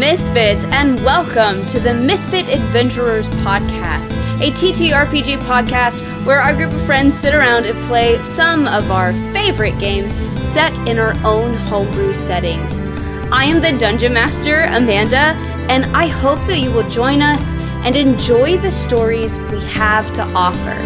Misfits, and welcome to the Misfit Adventurers Podcast, a TTRPG podcast where our group of friends sit around and play some of our favorite games set in our own homebrew settings. I am the Dungeon Master, Amanda, and I hope that you will join us and enjoy the stories we have to offer.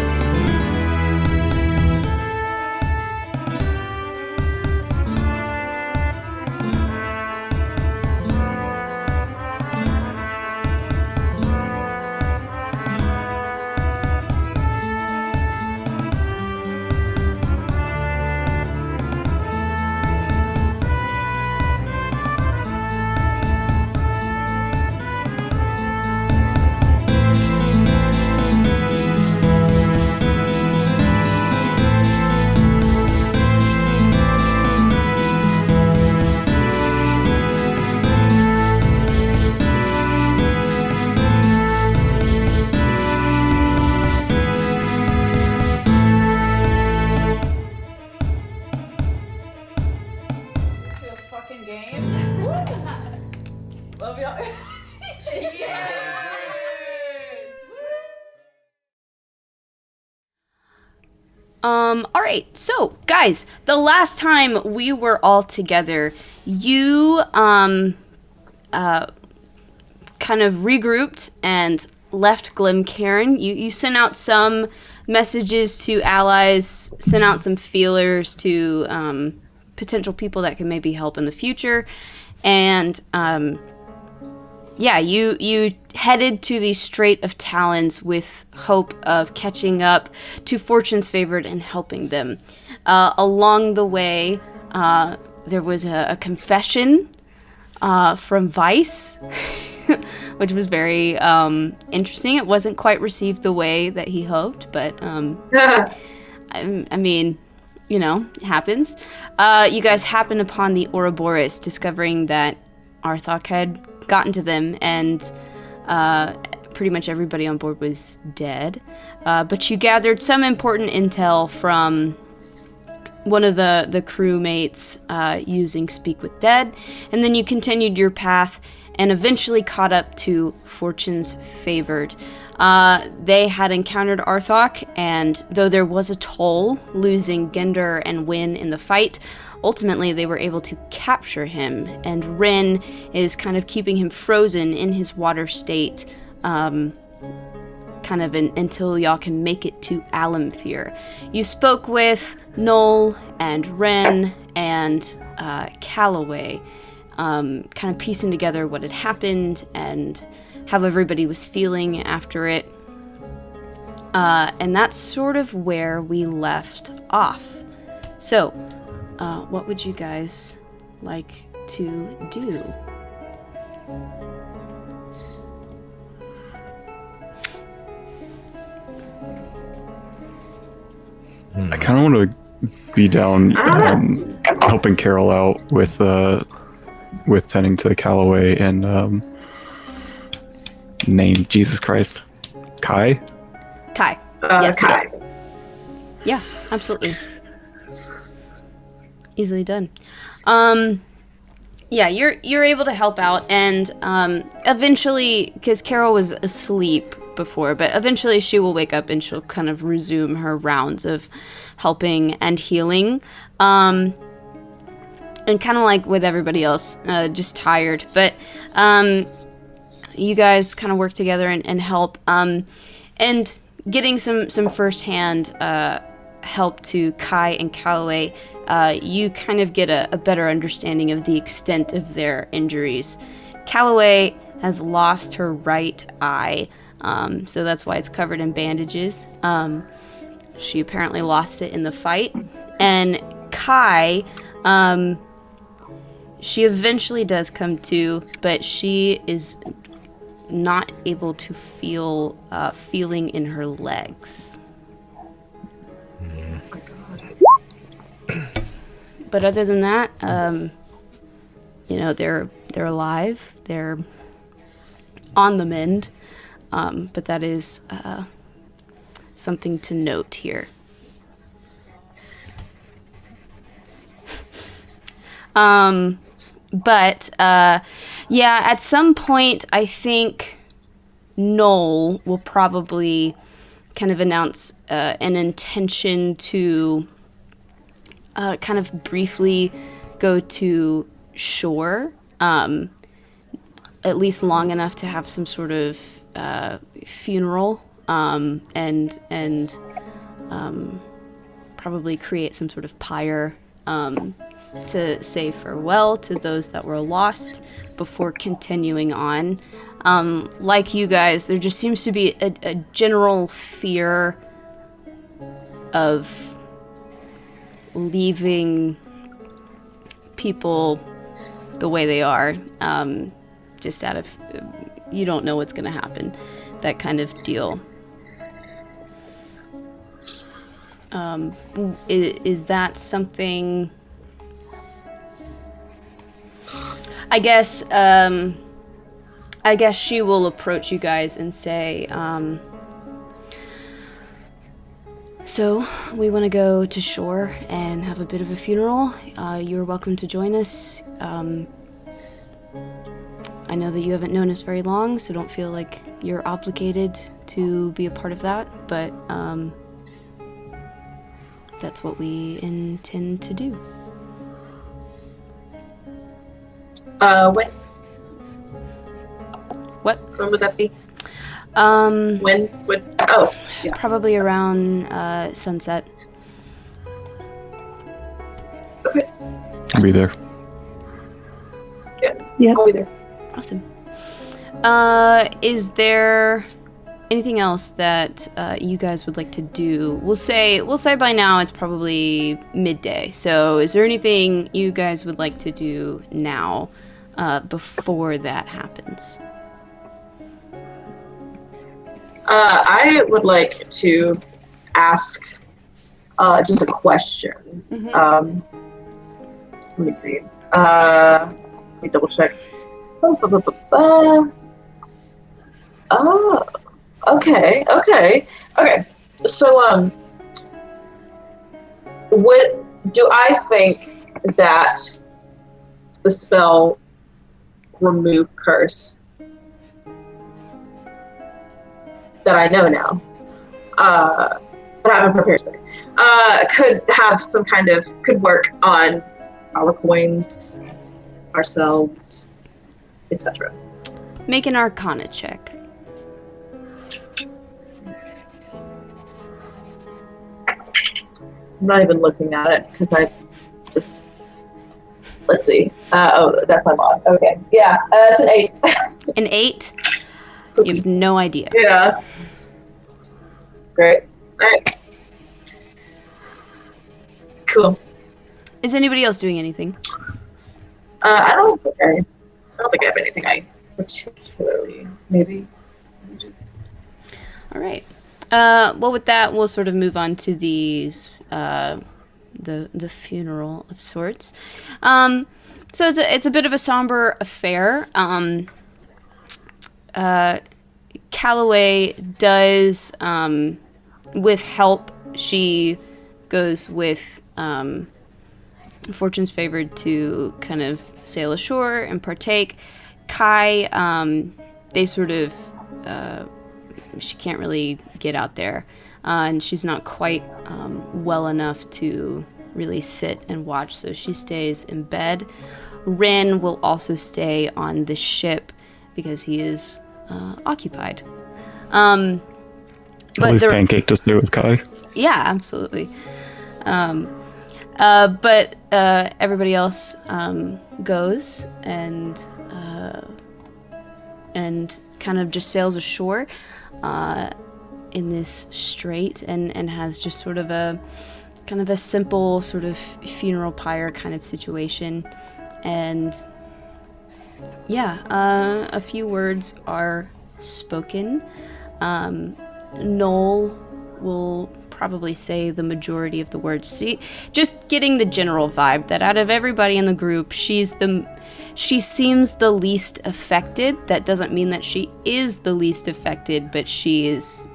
Alright, so, guys, the last time we were all together, you, kind of regrouped and left Glencairn. You sent out some messages to allies, sent out some feelers to, potential people that can maybe help in the future, and, you headed to the Strait of Talons with hope of catching up to Fortune's Favored and helping them. Along the way, there was a confession from Vice, which was very interesting. It wasn't quite received the way that he hoped, but I mean, you know, it happens. You guys happened upon the Ouroboros, discovering that Arthok had gotten to them, and pretty much everybody on board was dead. But you gathered some important intel from one of the crewmates using Speak with Dead, and then you continued your path and eventually caught up to Fortune's Favored. They had encountered Arthok, and though there was a toll, losing Gender and Wynn in the fight, ultimately they were able to capture him, and Ren is kind of keeping him frozen in his water state, until y'all can make it to Alamthir. You spoke with Noel and Ren and Calloway, kind of piecing together what had happened and how everybody was feeling after it. And that's sort of where we left off. So, what would you guys like to do? I kind of want to be down helping Carol out with tending to Calloway and name Jesus Christ, Kai. Yes. Kai. Yeah, absolutely. Easily done. You're able to help out, and eventually, because Carol was asleep before, but eventually she will wake up and she'll kind of resume her rounds of helping and healing. And kind of like with everybody else, just tired. But you guys kind of work together and help. And getting some firsthand help to Kai and Calloway, you kind of get a better understanding of the extent of their injuries. Calloway has lost her right eye, so that's why it's covered in bandages. She apparently lost it in the fight. And Kai, she eventually does come to, but she is not able to feel feeling in her legs. But other than that, they're alive. They're on the mend. But that is something to note here. But at some point, I think Noel will probably kind of announce an intention to kind of briefly go to shore, at least long enough to have some sort of funeral, and probably create some sort of pyre to say farewell to those that were lost before continuing on. Like you guys, there just seems to be a general fear of leaving people the way they are, just out of, you don't know what's going to happen, that kind of deal. Is that something... I guess she will approach you guys and say, so we want to go to shore and have a bit of a funeral. You're welcome to join us. I know that you haven't known us very long, so don't feel like you're obligated to be a part of that, but that's what we intend to do. When would that be? Yeah. Probably around sunset. Okay. I'll be there. Yeah. I'll be there. Awesome. Is there anything else that you guys would like to do? We'll say by now it's probably midday. So is there anything you guys would like to do now before that happens? I would like to ask just a question. Mm-hmm. Let me see. Let me double check. Oh, okay. So, what do I think that the spell remove curse that I know now, but I haven't prepared for, could have some kind of, could work on our coins, ourselves, etc. Make an Arcana check. I'm not even looking at it because I just, let's see. That's my mod. Okay. Yeah, it's an 8. An 8? You have no idea. Yeah. Great. All right. Cool. Is anybody else doing anything? I don't think I have anything I particularly maybe. All right. Well, with that, we'll sort of move on to these the funeral of sorts. So it's a bit of a somber affair. Calloway does, with help, she goes with Fortune's Favored to kind of sail ashore and partake. Kai, they sort of, she can't really get out there, and she's not quite well enough to really sit and watch, so she stays in bed. Ren will also stay on the ship because he is occupied. I'll leave Pancake to stay with Kai. Yeah, absolutely. But everybody else goes and kind of just sails ashore in this strait and has just sort of a kind of a simple sort of funeral pyre kind of situation. And yeah, a few words are spoken. Noel will probably say the majority of the words. See, just getting the general vibe that out of everybody in the group, she seems the least affected. That doesn't mean that she is the least affected, but she is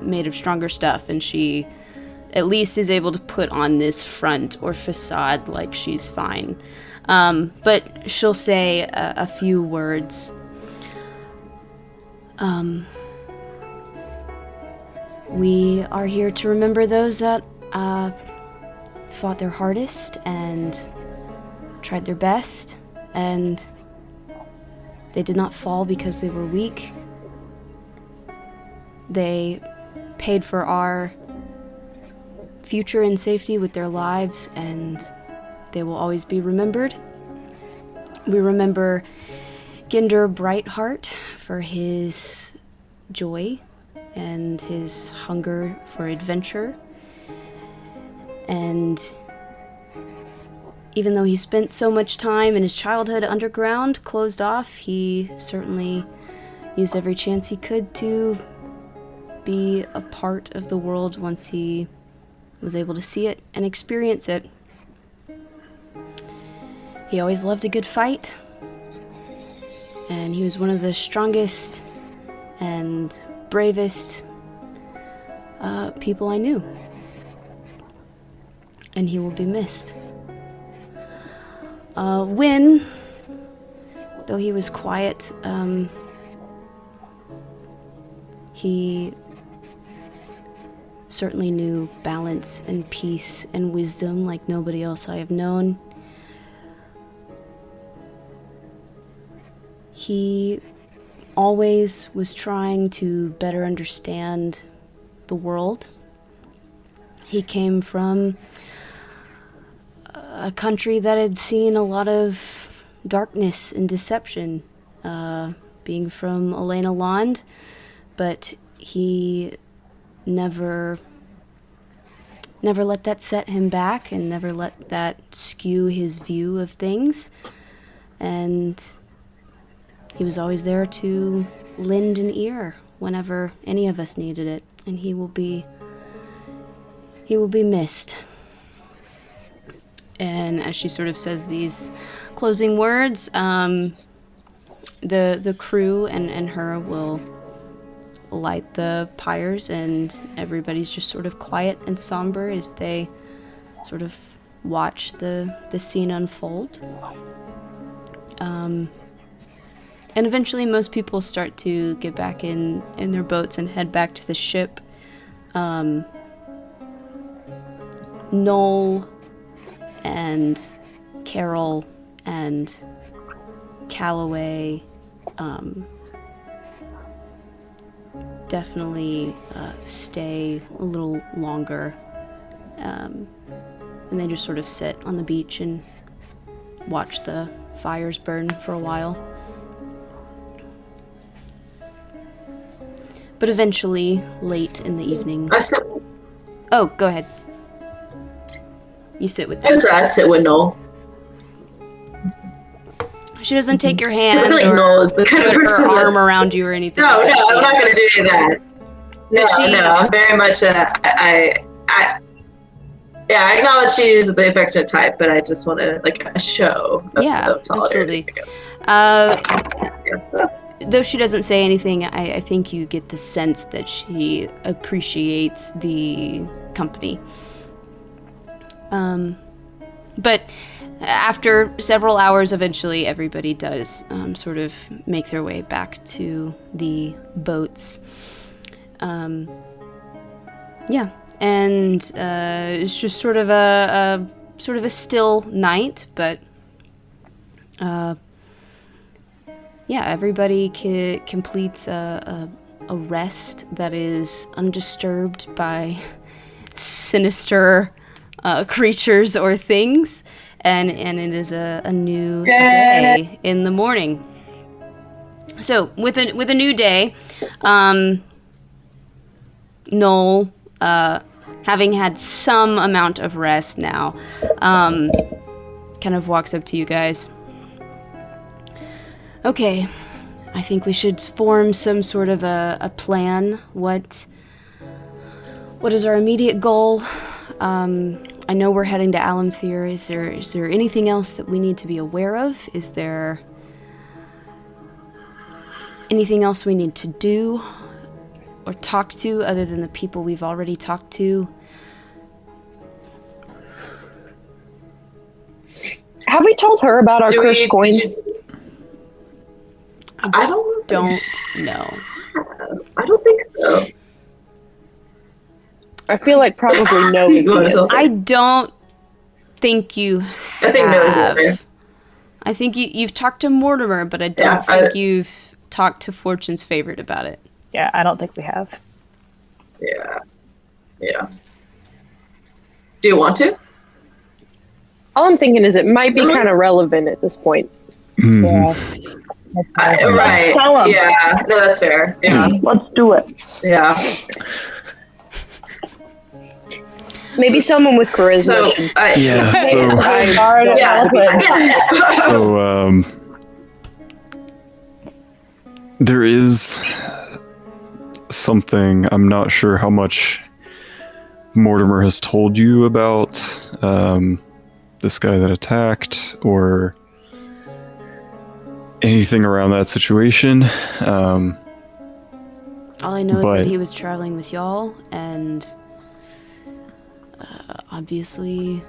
made of stronger stuff, and she at least is able to put on this front or facade like she's fine. But she'll say a few words. We are here to remember those that fought their hardest and tried their best, and they did not fall because they were weak. They paid for our future and safety with their lives, and they will always be remembered. We remember Ginder Brightheart for his joy and his hunger for adventure. And even though he spent so much time in his childhood underground, closed off, he certainly used every chance he could to be a part of the world once he was able to see it and experience it. He always loved a good fight, and he was one of the strongest and bravest people I knew. And he will be missed. Wynn, though he was quiet, he certainly knew balance and peace and wisdom like nobody else I have known. He always was trying to better understand the world. He came from a country that had seen a lot of darkness and deception, being from Elena Lond, but he never let that set him back and never let that skew his view of things. And he was always there to lend an ear whenever any of us needed it, and he will be missed. And as she sort of says these closing words, the crew and her will light the pyres, and everybody's just sort of quiet and somber as they sort of watch the scene unfold. And eventually most people start to get back in their boats and head back to the ship. Noel and Carol and Calloway definitely stay a little longer. And they just sort of sit on the beach and watch the fires burn for a while. But eventually, late in the evening... Oh, go ahead. You sit with them. I sit with Noel. She doesn't take your hand I feel like or Noel is the kind of put person her arm that- around you or anything. No, I'm not going to do any of that. No, I'm very much I acknowledge she's the affectionate type, but I just want to, like, a show of solidarity, absolutely. Though she doesn't say anything, I think you get the sense that she appreciates the company. But after several hours, eventually everybody does sort of make their way back to the boats. And it's just sort of a still night, but everybody completes a rest that is undisturbed by sinister creatures or things, and it is a new day in the morning. So with a new day, Noel, having had some amount of rest now, kind of walks up to you guys. Okay, I think we should form some sort of a plan. What is our immediate goal? I know we're heading to Alamthir. Is there anything else that we need to be aware of? Is there anything else we need to do or talk to other than the people we've already talked to? Have we told her about our cursed coins? I don't know. I don't think so. I feel like probably no is the answer. I don't think you have. I think no is the answer. I think you've talked to Mortimer, but I don't think you've talked to Fortune's favorite about it. Yeah, I don't think we have. Yeah. Do you want to? All I'm thinking is it might be kind of relevant at this point. Mm-hmm. Yeah. Right. Tell 'em. Yeah. No, that's fair. Yeah. Let's do it. Yeah. Maybe someone with charisma. So, So there is something, I'm not sure how much Mortimer has told you about this guy that attacked or anything around that situation. All I know is that he was traveling with y'all, and obviously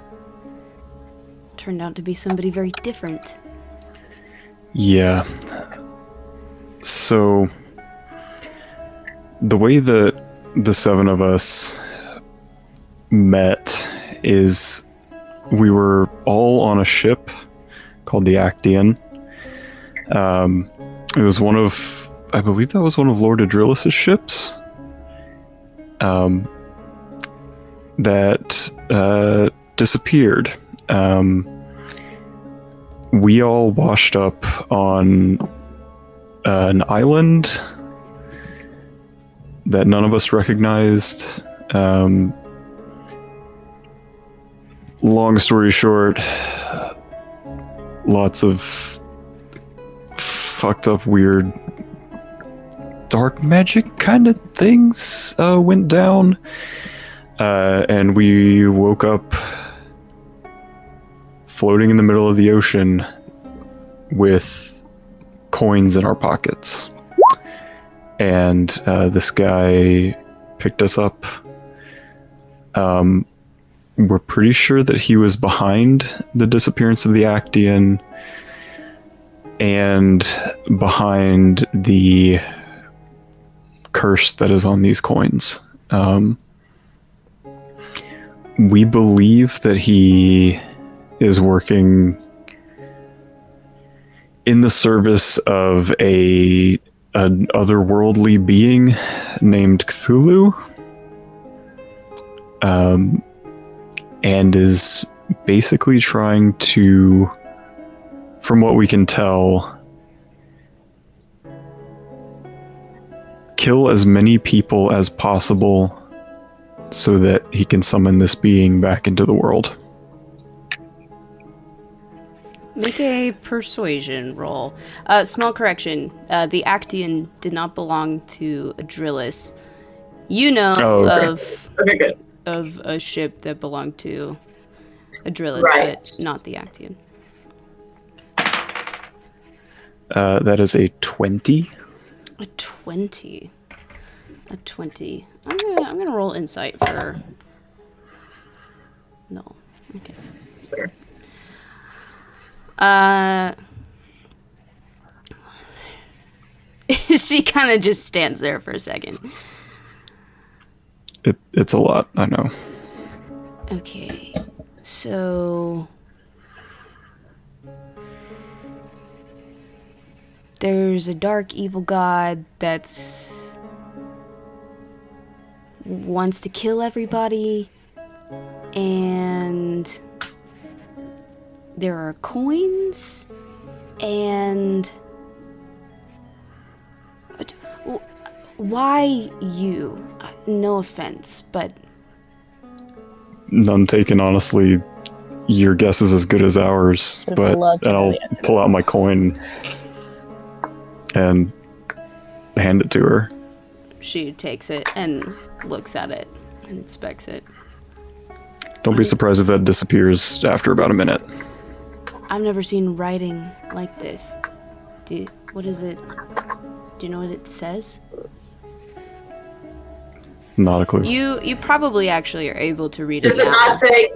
turned out to be somebody very different. Yeah. So the way that the seven of us met is we were all on a ship called the Actian. It was I believe that was one of Lord Adrillis' ships. That disappeared. We all washed up on an island that none of us recognized. Long story short, lots of fucked up, weird, dark magic kind of things went down. And we woke up floating in the middle of the ocean with coins in our pockets. And this guy picked us up. We're pretty sure that he was behind the disappearance of the Actian and behind the curse that is on these coins. We believe that he is working in the service of an otherworldly being named Cthulhu, and is basically trying to, from what we can tell, kill as many people as possible so that he can summon this being back into the world. Make a persuasion roll. Small correction. The Actian did not belong to Adrillis. You know of a ship that belonged to Adrillis, but not the Actian. That is a 20. A 20. A 20. I'm gonna roll insight for. No. Okay. That's fair. She kind of just stands there for a second. It's a lot, I know. Okay, so there's a dark evil god that's wants to kill everybody, and there are coins, and why you? No offense, but none taken, honestly. Your guess is as good as ours, but I'll pull out my coin and hand it to her. She takes it and looks at it and inspects it. Don't be surprised if that disappears after about a minute. I've never seen writing like this. What is it? Do you know what it says? Not a clue. You probably actually are able to read Does it it now. not say?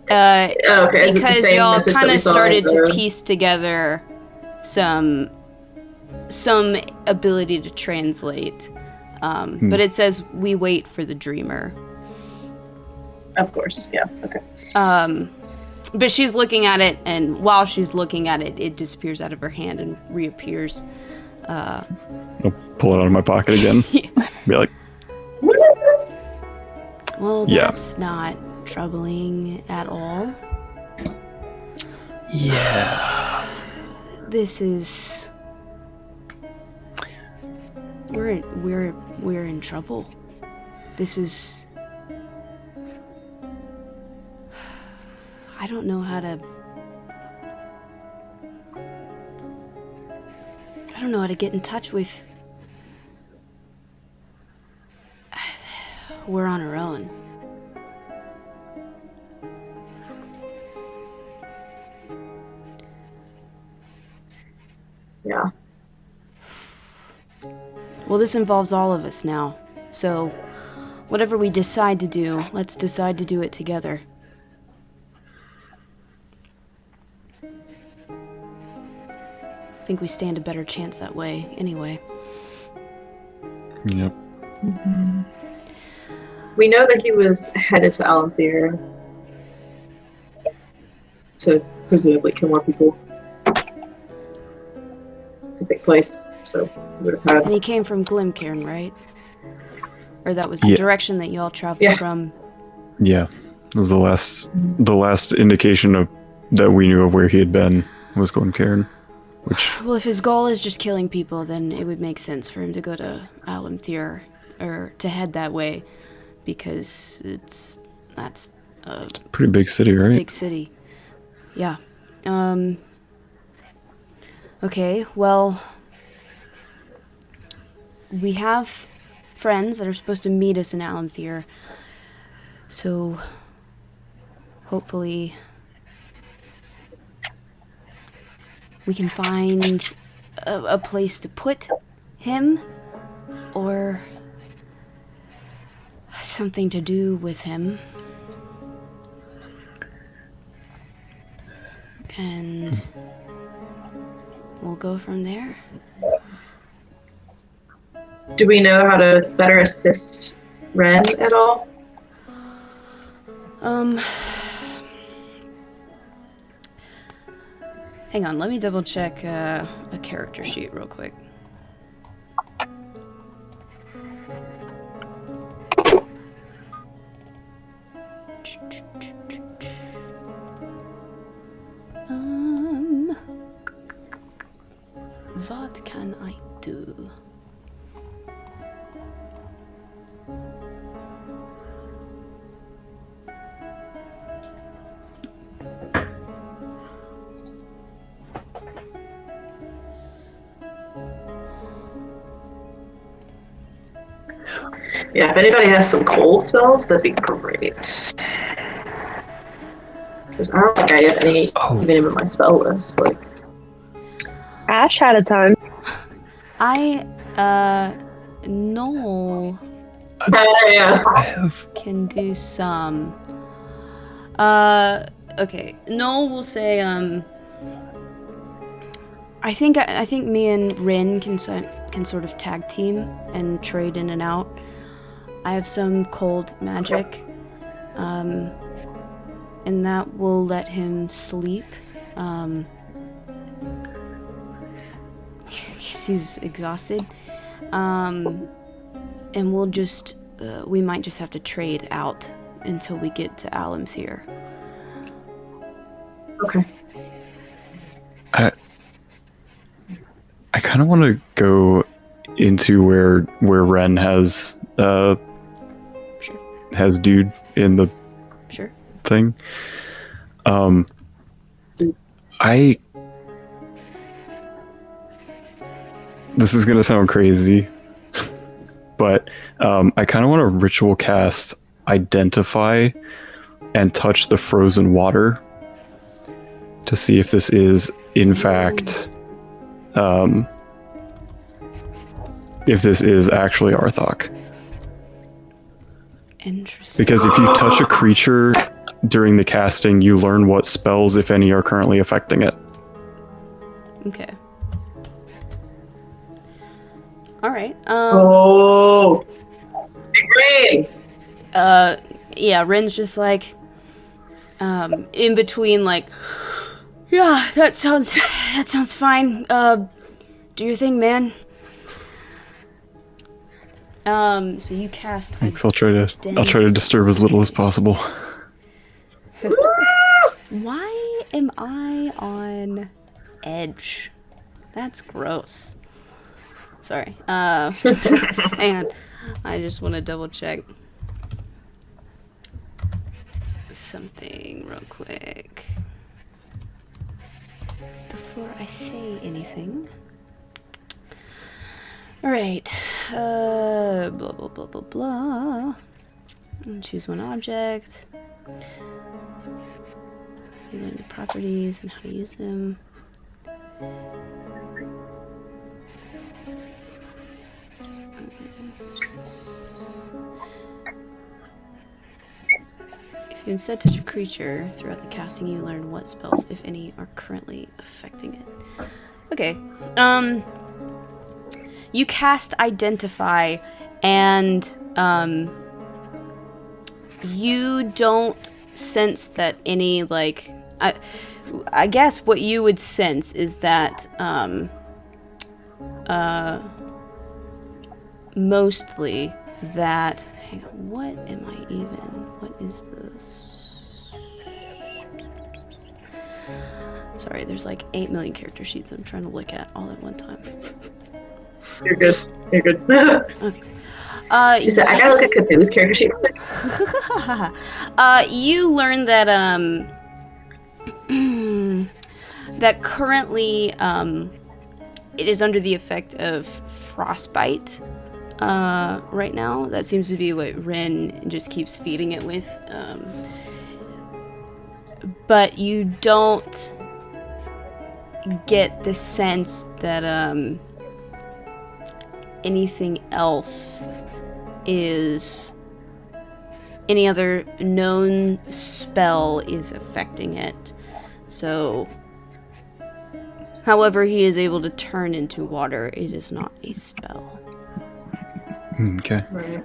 Okay. Is it the because same y'all message that kind we of saw in started to the- piece together some ability to translate. But it says, "We wait for the dreamer." Of course, yeah. Okay. But she's looking at it, and while she's looking at it, it disappears out of her hand and reappears. I'll pull it out of my pocket again. Be like, Well, Yeah. that's not troubling at all. yeah. This is... We're in trouble. This is... I don't know how to... I don't know how to get in touch with... We're on our own. Yeah. Well, this involves all of us now. So, whatever we decide to do, let's decide to do it together. I think we stand a better chance that way, anyway. Yep. We know that he was headed to Alanthir to presumably kill more people. It's a big place, so we would have And had... he came from Glimcairn, right? Or that was the Yeah. direction that y'all traveled Yeah. from. Yeah. It was the last indication of that we knew of where he had been was Glencairn, which Well, if his goal is just killing people, then it would make sense for him to go to Alanthir, or to head that way, because that's a pretty big city, It's a right? big city. Yeah. Okay, well, we have friends that are supposed to meet us in Alanthir, so hopefully we can find a place to put him, or something to do with him. And we'll go from there. Do we know how to better assist Ren at all? Hang on, let me double check a character sheet real quick. What can I do? Yeah, if anybody has some cold spells, that'd be great. Because I don't think I have any even in my spell list. Like, Ash had a time. Noel yeah. I have can do some. Okay. Noel will say, I think me and Rin can sort of tag team and trade in and out. I have some cold magic, and that will let him sleep. 'Cause he's exhausted. And we'll just, we might just have to trade out until we get to Alanthir. Okay. I kind of want to go into where Ren has Sure. has dude in the Sure. thing. This is gonna sound crazy, but I kind of want to ritual cast Identify and touch the frozen water to see if this is in fact if this is actually Arthok. Interesting. Because if you touch a creature during the casting, you learn what spells, if any, are currently affecting it. Okay. All right. Oh, great. Yeah, Rin's just like, in between, like, yeah, that sounds fine. Do your thing, man. So you cast. Thanks. I'll try to disturb as little as possible. Why am I on edge? That's gross. Sorry. Hang on. I just want to double check something real quick before I say anything. All right. Blah blah blah blah blah. And choose one object. You learn the properties and how to use them. If you instead touch a creature throughout the casting, you learn what spells, if any, are currently affecting it. Okay. You cast Identify, and you don't sense that any, like, I guess what you would sense is that mostly that, hang on, what am I even, what is this? Sorry, there's like 8 million character sheets I'm trying to look at all at one time. You're good. You're good. Okay. She said, I gotta look at Cthulhu's character sheet. You learn that that currently it is under the effect of frostbite right now. That seems to be what Ren just keeps feeding it with. But you don't get the sense that anything else is, any other known spell is affecting it. So, however he is able to turn into water, it is not a spell. Okay. Right.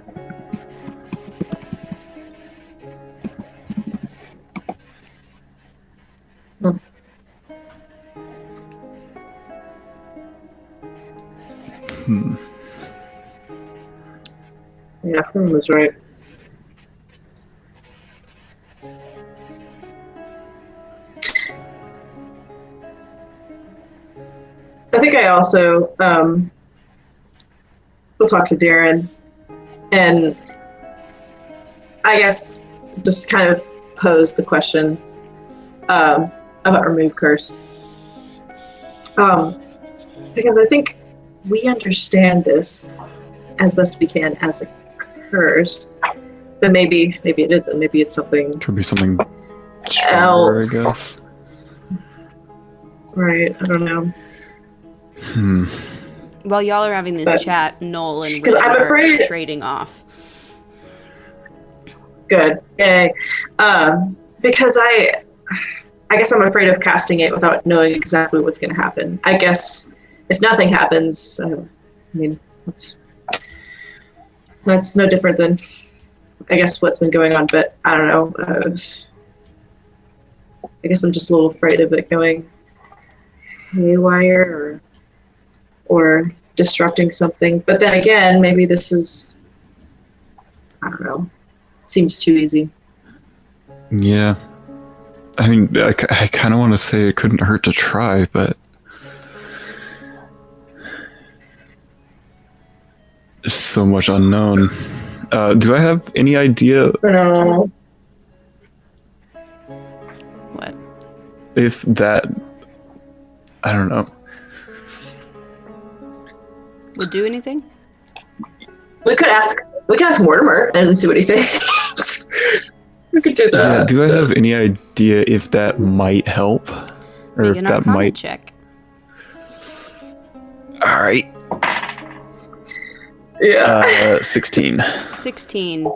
Yeah, Fern was right. I think I also will talk to Darren, and I guess just kind of pose the question about remove curse, because I think we understand this as best we can as a curse, but maybe it isn't. Maybe it's something. Could be something stronger, else. I guess. Right. I don't know. While y'all are having this chat, Noel and Because Ren I'm are afraid- trading off. Good. Yay. Because I guess I'm afraid of casting it without knowing exactly what's going to happen. I guess if nothing happens, I mean, that's no different than, I guess, what's been going on. But I don't know. I guess I'm just a little afraid of it going haywire or disrupting something. But then again, maybe this is, I don't know, seems too easy. Yeah. I mean, I kind of want to say it couldn't hurt to try, but there's so much unknown. Do I have any idea No. What? if that, I don't know. Would do anything? We could ask Mortimer and see what he thinks. We could do that. Yeah, do I have any idea if that might help? Or Make if an that Arcana might... check. Alright. Yeah. 16. 16.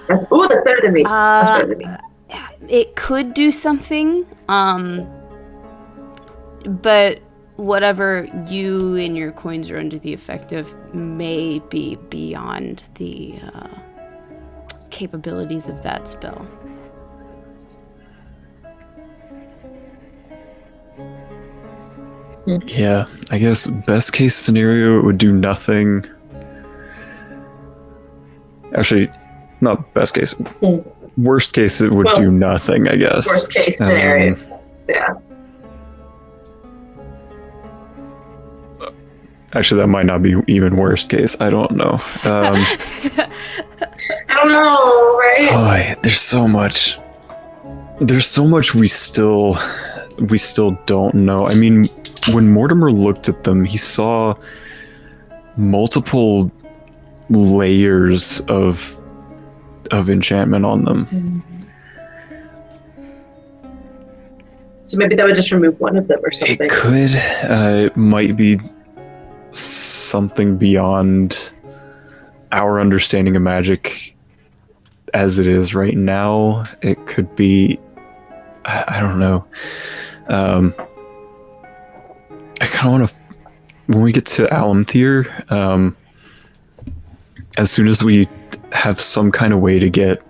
That's better than me. That's better than me. it could do something, but whatever you and your coins are under the effect of may be beyond the capabilities of that spell. Yeah, I guess best case scenario, it would do nothing. Actually, not best case. Worst case, it would do nothing, I guess. Worst case scenario. Yeah. Actually, that might not be even worst case. I don't know. I don't know, right? Boy, there's so much. There's so much we still don't know. I mean, when Mortimer looked at them, he saw multiple layers of enchantment on them. So maybe that would just remove one of them or something. It could. It might be something beyond our understanding of magic as it is right now. It could be. I don't know. I kind of want to. When we get to Alamthir, as soon as we have some kind of way to get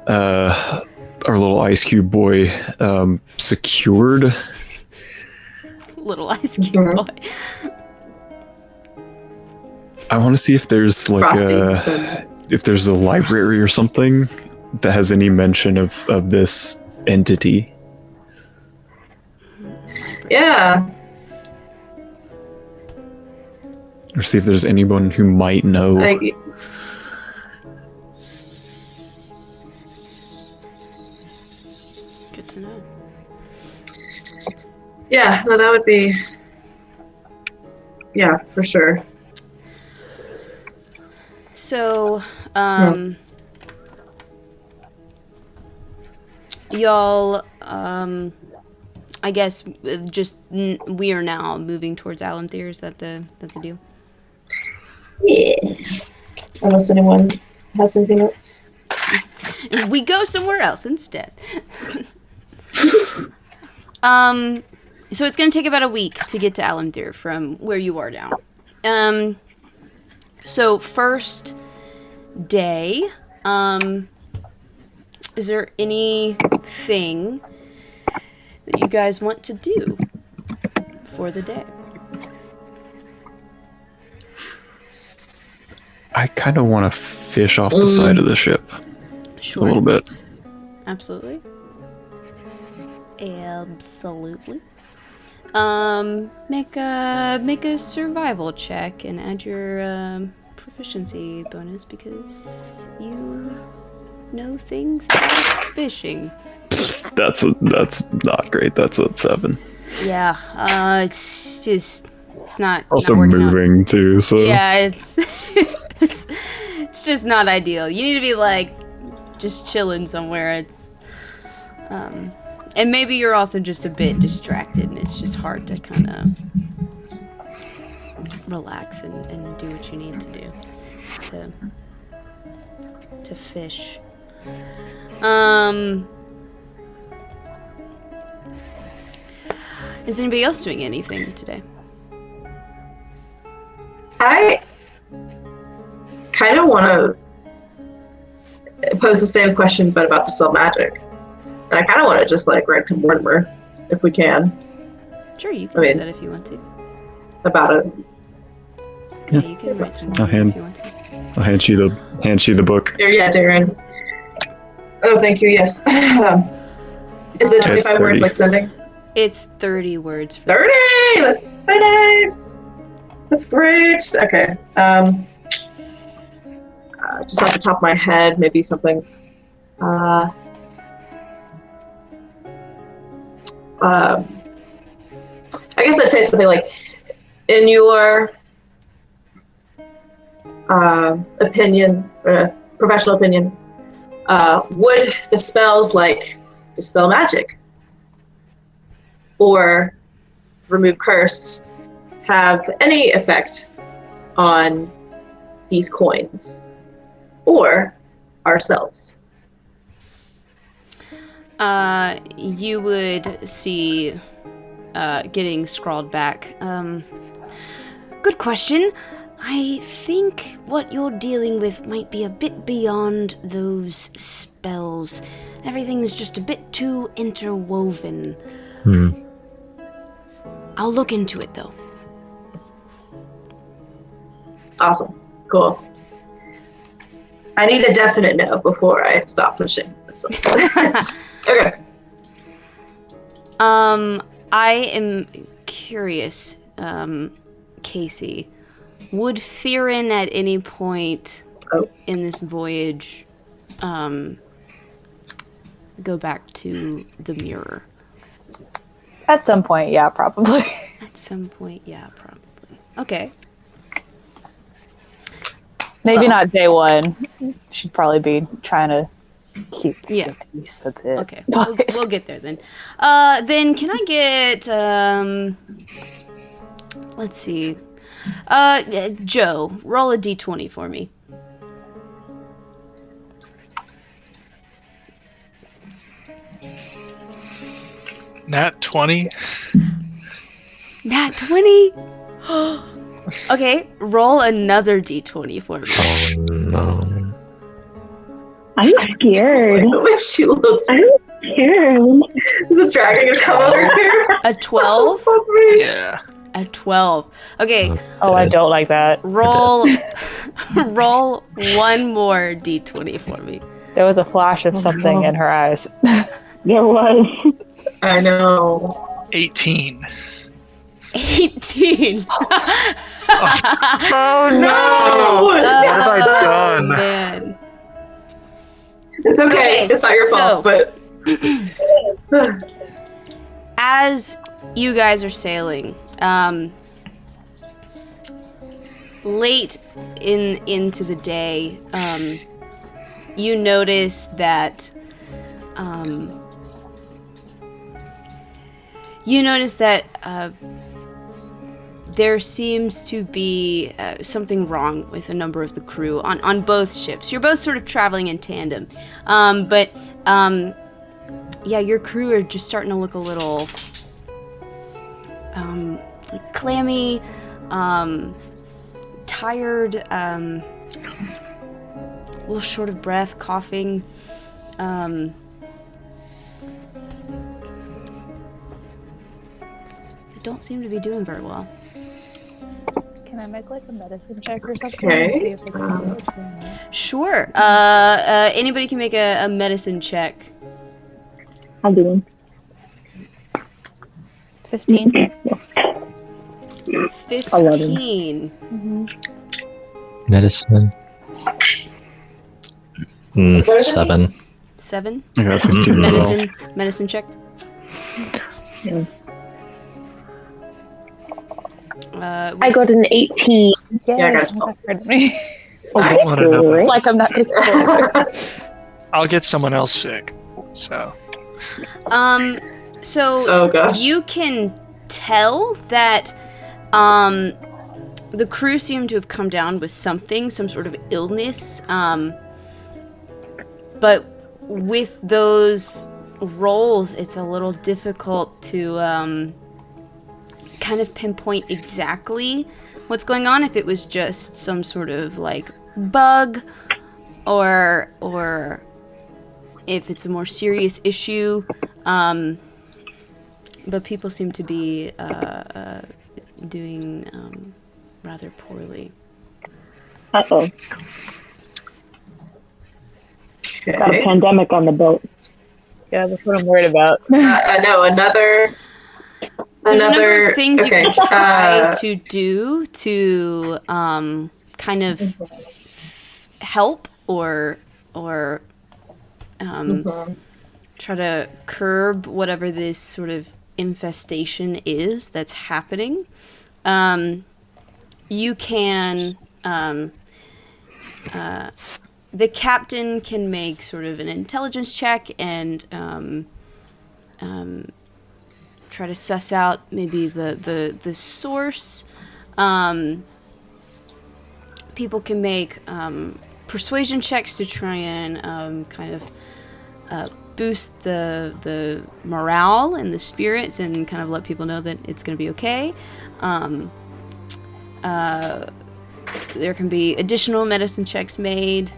our little ice cube boy secured. Little ice cube boy. I want to see if there's like if there's a library or something that has any mention of this entity. Yeah. Or see if there's anyone who might know. Good to know. Yeah, no, that would be. Yeah, for sure. So, y'all, I guess just we are now moving towards Alamthir. Is that the deal? Yeah. Unless anyone has anything else. We go somewhere else instead. So it's going to take about a week to get to Alamthir from where you are now. So first day, is there anything that you guys want to do for the day? I kind of want to fish off the side of the ship. Sure. A little bit. Absolutely. Make a survival check and add your proficiency bonus because you know things about fishing. That's not great. That's a 7. Yeah, it's not. Also not moving too, so yeah, it's just not ideal. You need to be like just chilling somewhere. It's and maybe you're also just a bit distracted, and it's just hard to kind of relax and do what you need to do to fish. Is anybody else doing anything today? I kind of want to pose the same question, but about dispel magic. And I kind of want to just like write to Mortimer, if we can. Sure, you can do that if you want to. About it. Yeah, you can write to Mortimer if you want to. I'll hand you the book. Here, yeah, Darren. Oh, thank you. Yes. Is it 25 words like sending? It's 30 words. For 30. That's so nice. That's great. Okay. Just off the top of my head, maybe something. I guess I'd say something like, in your opinion, professional opinion, would the spells like dispel magic or remove curse have any effect on these coins or ourselves? You would see, getting scrawled back. Good question. I think what you're dealing with might be a bit beyond those spells. Everything's just a bit too interwoven. I'll look into it, though. Awesome. Cool. I need a definite no before I stop pushing this. Okay. I am curious, Casey. Would Theron at any point in this voyage go back to the mirror? At some point, yeah, probably. At some point, yeah, probably. Okay. Maybe not day one. Should probably be trying to keep Yeah. the peace a bit. Okay, we'll get there then. Then can I get, let's see. Joe, roll a d20 for me. Nat 20. Nat 20? Okay, roll another d20 for me. Oh no. I'm scared. The way she looks. I'm scared. Is a dragon gonna come over here? A 12? Yeah. A 12. Okay, Oh, I don't like that. roll one more d20 for me. There was a flash of something in her eyes. There was. I know. 18. 18. Oh no! What have I done? Man. It's okay. It's not your fault, but As you guys are sailing, late into the day, you notice that there seems to be something wrong with a number of the crew on both ships. You're both sort of traveling in tandem, but your crew are just starting to look a little clammy, tired, a little short of breath, coughing. They don't seem to be doing very well. Can I make like a medicine check or something? Okay. And see if I can know what's going on? Sure. Anybody can make a medicine check. I'm doing. 15. 15. Medicine. 7. 7. I got 15 as well. Medicine check. Yeah. Was- I got an 18. I got Yes, it. that hurt me. I don't want to know. Good. Like I'm not getting I'll get someone else sick. So So oh gosh. you can tell that the crew seem to have come down with some sort of illness. But with those rolls, it's a little difficult to kind of pinpoint exactly what's going on. If it was just some sort of like bug, or if it's a more serious issue. But people seem to be doing rather poorly. Uh-oh. Got a Okay. pandemic on the boat. Yeah, that's what I'm worried about. No, another. There's a number of things okay, you can try to do to kind of help or try to curb whatever this sort of infestation is that's happening. You can the captain can make sort of an intelligence check and try to suss out maybe the source. People can make persuasion checks to try and kind of boost the morale and the spirits and kind of let people know that it's going to be okay. There can be additional medicine checks made.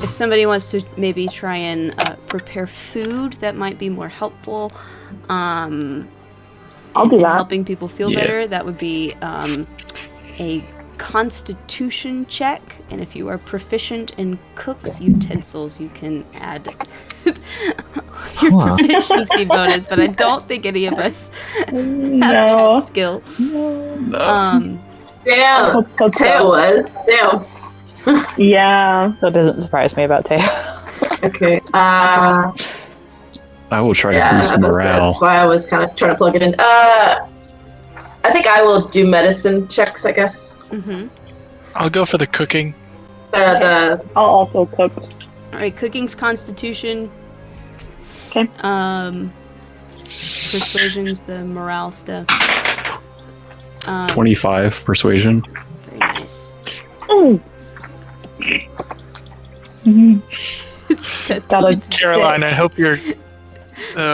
If somebody wants to maybe try and prepare food, that might be more helpful. I'll do in that. helping people feel Yeah. better, that would be a constitution check. And if you are proficient in cook's utensils, you can add your Huh. proficiency bonus. But I don't think any of us have No. that skill. Damn. Hope so. Teo was. Damn. Yeah. That doesn't surprise me about Teo. Okay. I will try to boost morale. That's why I was kind of trying to plug it in. I think I will do medicine checks, I guess. Mm-hmm. I'll go for the cooking. The I'll also cook. All right, cooking's constitution. Okay. Persuasion's the morale stuff. 25 persuasion. Very nice. Mm. It's that Got a Caroline, I hope you're. I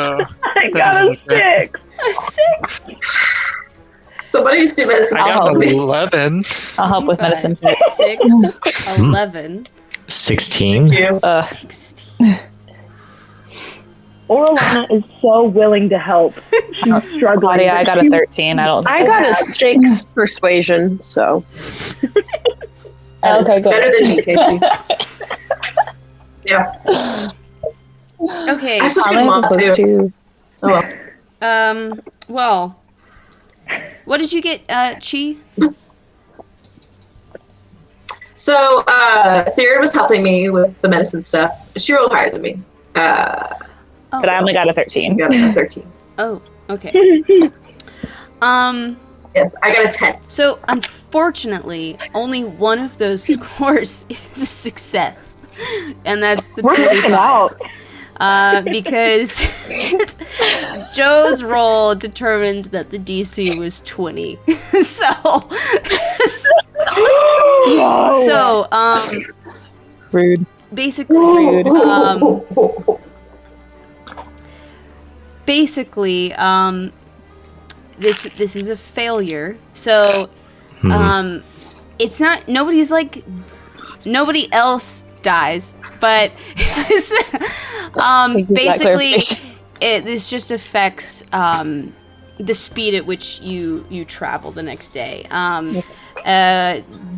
That got doesn't a look right. 6. 6. somebody used to do medicine I got checks an with me. 11. I'll help with medicine checks. 6, 11, 16. Yeah. 16. Orlana is so willing to help. She's struggling. Claudia, I but got a she- 13. I don't. I got a 6 persuasion, so That is Okay, good. better than me, Casey. Yeah. Okay. I have such a I'm good mom, supposed too. to. Oh, well. Well, what did you get, Chi? So, Theron was helping me with the medicine stuff. She rolled higher than me. But I only got a She 13. got a 13. Oh, okay. Yes, I got a 10. So, unfortunately, only one of those scores is a success. And that's the We're missing 25. out. Because Joe's roll determined that the DC was 20. So, Rude. basically, this is a failure. So, it's not, nobody else dies, but basically this just affects the speed at which you travel the next day.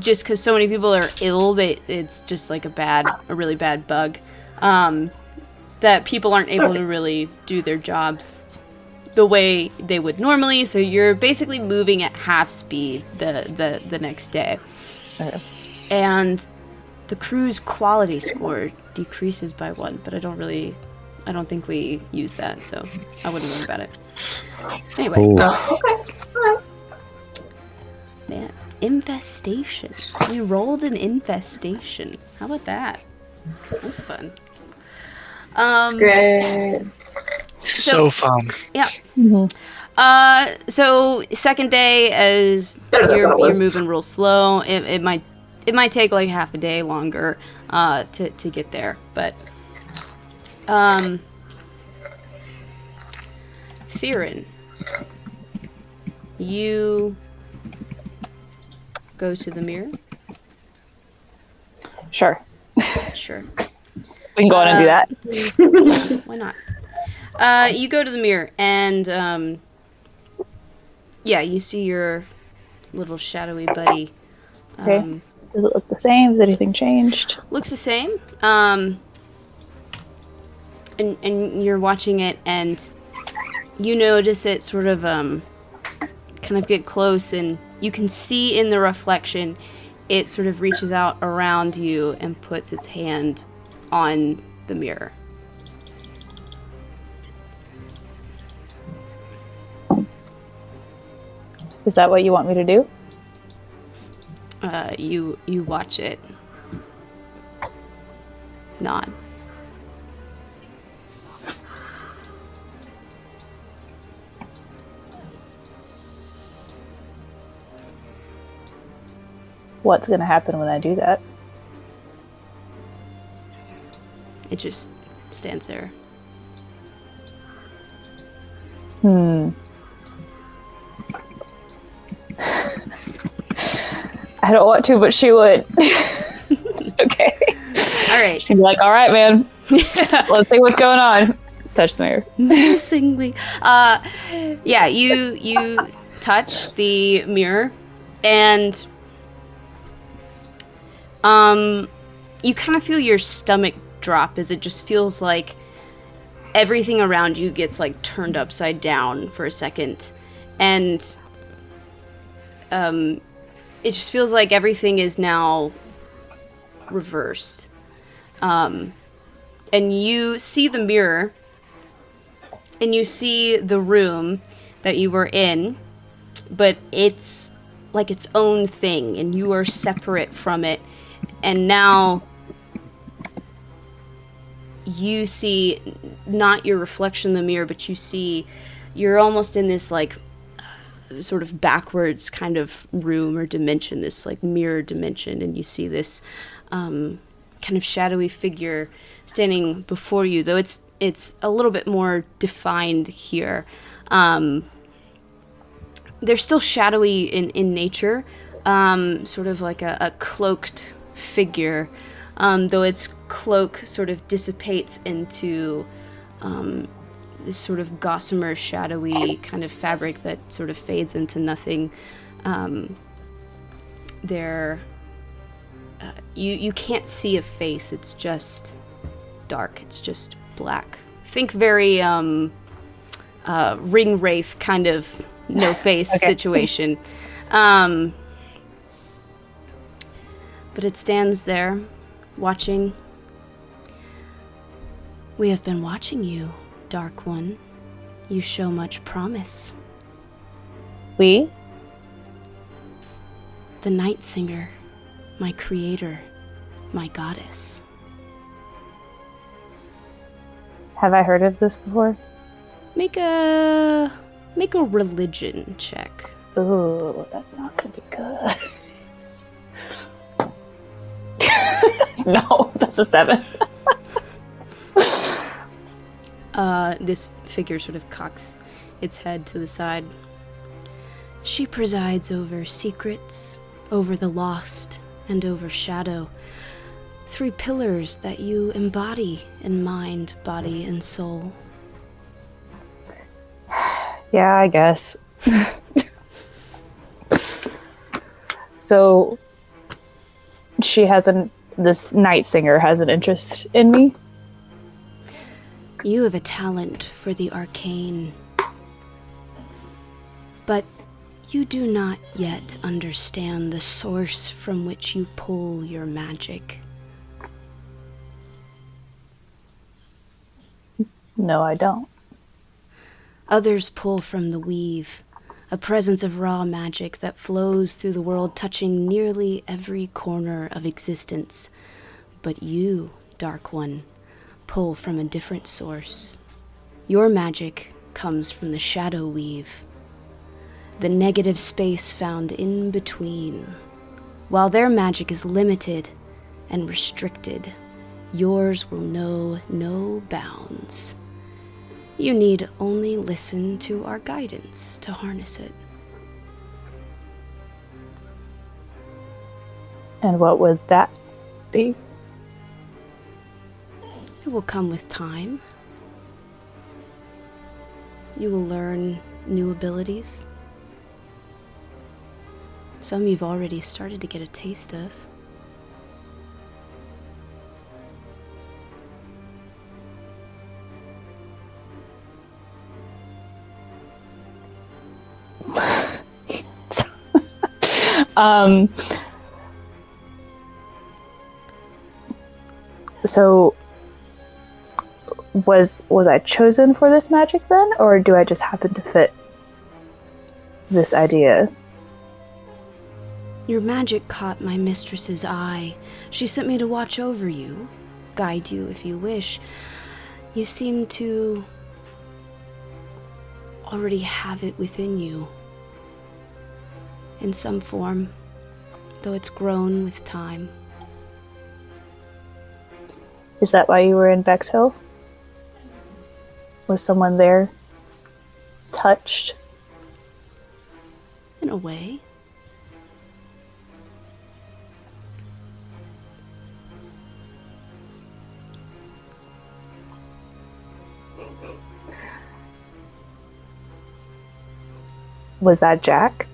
Just because so many people are ill, it's just like a really bad bug that people aren't able to really do their jobs the way they would normally. So you're basically moving at half speed the next day. Okay. And the crew's quality score decreases by 1, but I don't think we use that, so I wouldn't worry about it. Anyway, Oh, Okay. Alright. man, infestation. We rolled an infestation. How about that? That was fun. Great. So fun. Yeah. So second day, as Better than I thought it you're was. moving real slow, it might take like half a day longer to get there, but Theron, you go to the mirror. Sure. Sure, We can go on and do that. why not? You go to the mirror and yeah, you see your little shadowy buddy. Okay. Does it look the same? Has anything changed? Looks the same. And you're watching it, and you notice it sort of kind of get close, and you can see in the reflection, it sort of reaches out around you and puts its hand on the mirror. Is that what you want me to do? You watch it nod. What's going to happen when I do that? It just stands there. I don't want to, but she would. Okay. All right. She'd be like, all right, man. Let's see what's going on. Touch the mirror. Menacingly. Yeah, you touch the mirror, and you kind of feel your stomach drop as it just feels like everything around you gets like turned upside down for a second, and it just feels like everything is now reversed. And you see the mirror, and you see the room that you were in, but it's like its own thing, and you are separate from it. And now you see not your reflection in the mirror, but you see you're almost in this like sort of backwards kind of room or dimension, this like mirror dimension, and you see this kind of shadowy figure standing before you, though it's a little bit more defined here. They're still shadowy in nature, sort of like a cloaked figure, though its cloak sort of dissipates into this sort of gossamer, shadowy kind of fabric that sort of fades into nothing. You can't see a face, it's just dark, it's just black. Think very ring wraith kind of no face situation. But it stands there, watching. We have been watching you, Dark One. You show much promise. We? The Night Singer, my creator, my goddess. Have I heard of this before? Make a religion check. Ooh, that's not gonna be good. No, that's a 7. This figure sort of cocks its head to the side. She presides over secrets, over the lost, and over shadow. 3 pillars that you embody in mind, body, and soul. Yeah, I guess. So, this night singer has an interest in me? You have a talent for the arcane, but you do not yet understand the source from which you pull your magic. No, I don't. Others pull from the weave, a presence of raw magic that flows through the world, touching nearly every corner of existence. But you, Dark One, pull from a different source. Your magic comes from the shadow weave, the negative space found in between. While their magic is limited and restricted, yours will know no bounds. You need only listen to our guidance to harness it. And what would that be? It will come with time. You will learn new abilities. Some you've already started to get a taste of. So was I chosen for this magic then, or do I just happen to fit this idea? Your magic caught my mistress's eye. She sent me to watch over you, guide you if you wish. You seem to already have it within you, in some form, though it's grown with time. Is that why you were in Bexhill? Was someone there touched? In a way. Was that Jack?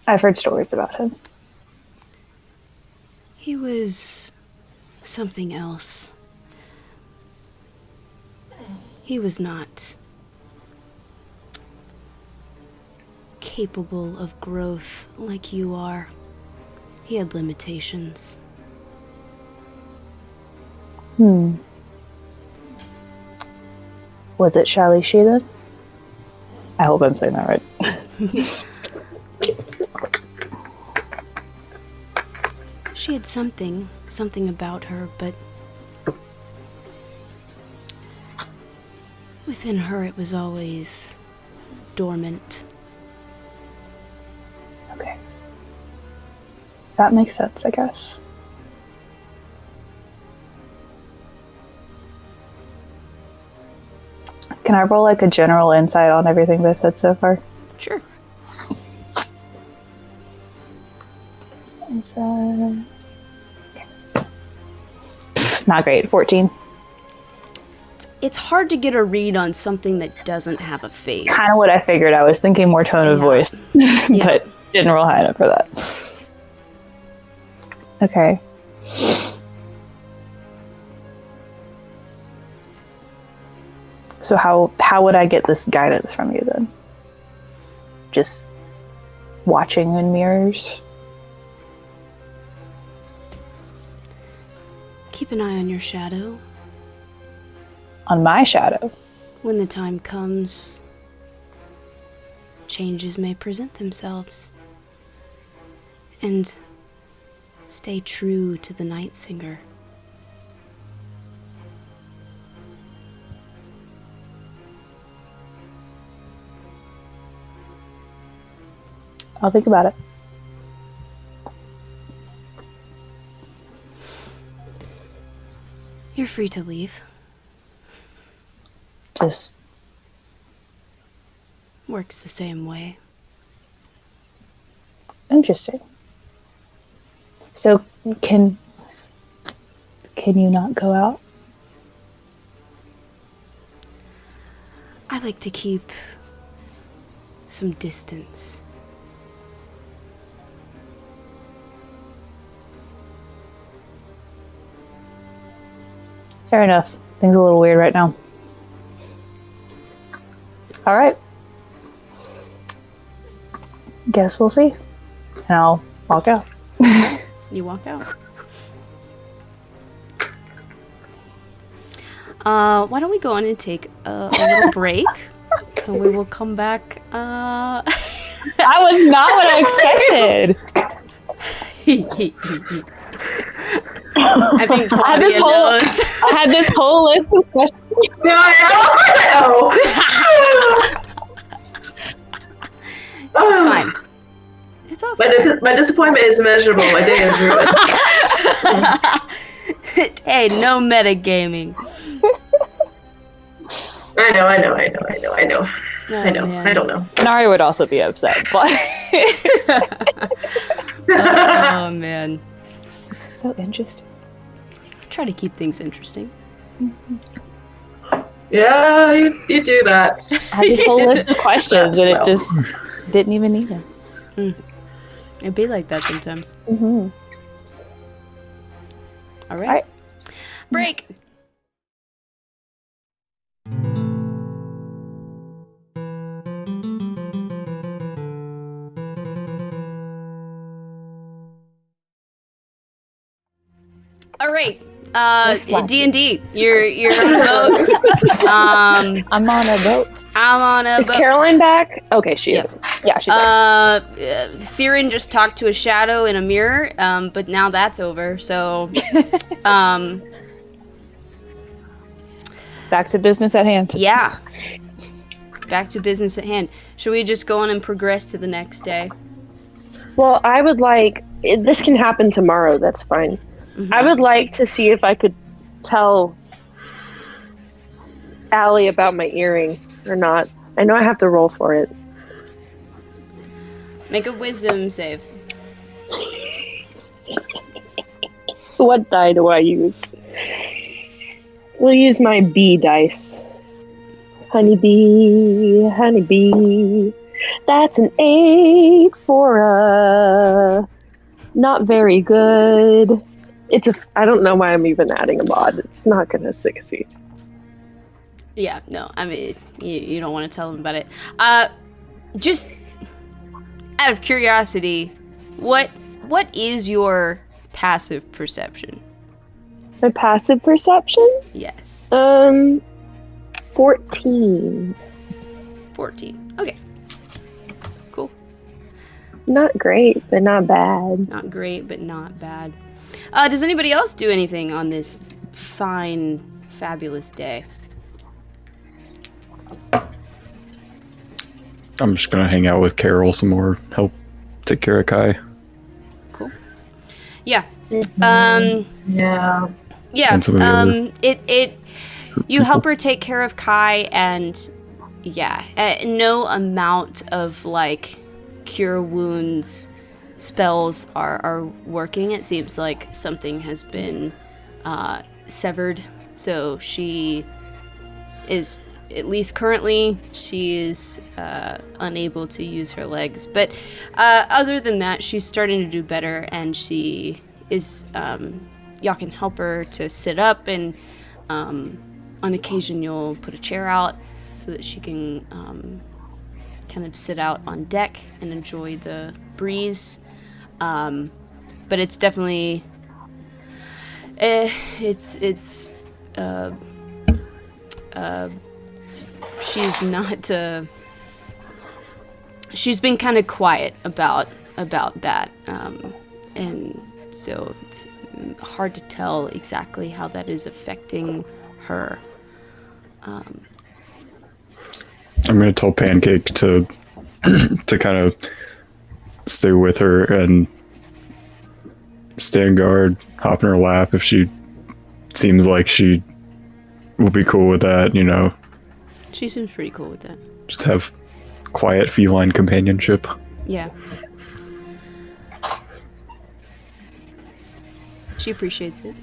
I've heard stories about him. He was something else. He was not capable of growth like you are. He had limitations. Was it Shalishi then? I hope I'm saying that right. She had something about her, but within her it was always dormant. Okay. That makes sense, I guess. Can I roll like a general insight on everything they've said so far? Sure. Insight. Okay. Not great. 14. It's hard to get a read on something that doesn't have a face. Kind of what I figured. I was thinking more tone of Yeah. voice, Yeah. but didn't roll high enough for that. Okay. So how would I get this guidance from you then? Just watching in mirrors? Keep an eye on your shadow. On my shadow? When the time comes, changes may present themselves. And stay true to the Night Singer. I'll think about it. You're free to leave. Just Works the same way. interesting. So can you not go out? I like to keep some distance. Fair enough. Things a little weird right now. All right. Guess we'll see. And I'll walk out. You walk out. Why don't we go on and take a little break, and we will come back. That was not what I expected. I think Claudia knows. I had this whole list of questions. No. It's fine. It's okay. My disappointment is immeasurable. My day is ruined. Hey, no metagaming. I know. Man. I don't know. Nari would also be upset, but Oh man. this is so interesting. I try to keep things interesting. Yeah, you do that. I had this whole list of questions, and Well. it just didn't even need them. It'd be like that sometimes. Mm-hmm. All right. All right. Break. All right. D&D. You're on a boat. I'm on a boat. I'm on a Is boat. Caroline back? Okay, she Yep. is. Yeah, she's Theron just talked to a shadow in a mirror, but now that's over. So, back to business at hand. yeah. Back to business at hand. Should we just go on and progress to the next day? Well, I would like this can happen tomorrow. That's fine. Mm-hmm. I would like to see if I could tell Allie about my earring or not. I know I have to roll for it. Make a wisdom save. What die do I use? We'll use my bee dice. Honeybee, honeybee. That's an 8 for a not very good. I don't know why I'm even adding a mod. It's not gonna succeed. Yeah, no, I mean, you don't want to tell them about it. Just out of curiosity, what is your passive perception? My passive perception? Yes. 14. 14. Okay. Cool. Not great, but not bad. Not great, but not bad. Does anybody else do anything on this fine, fabulous day? I'm just gonna hang out with Carol some more, help take care of Kai. Cool. Yeah. Yeah. Yeah. And some of the other- You help her take care of Kai, and yeah, no amount of like cure wounds spells are working. It seems like something has been severed, so she is, at least currently, she is unable to use her legs. But other than that, she's starting to do better, and she is, y'all can help her to sit up, and on occasion you'll put a chair out so that she can kind of sit out on deck and enjoy the breeze. But it's definitely, she's not, she's been kind of quiet about that, and so it's hard to tell exactly how that is affecting her. I'm gonna tell Pancake to kind of stay with her and stand guard, hop in her lap if she seems like she will be cool with that, you know. She seems pretty cool with that. Just have quiet feline companionship. Yeah. She appreciates it.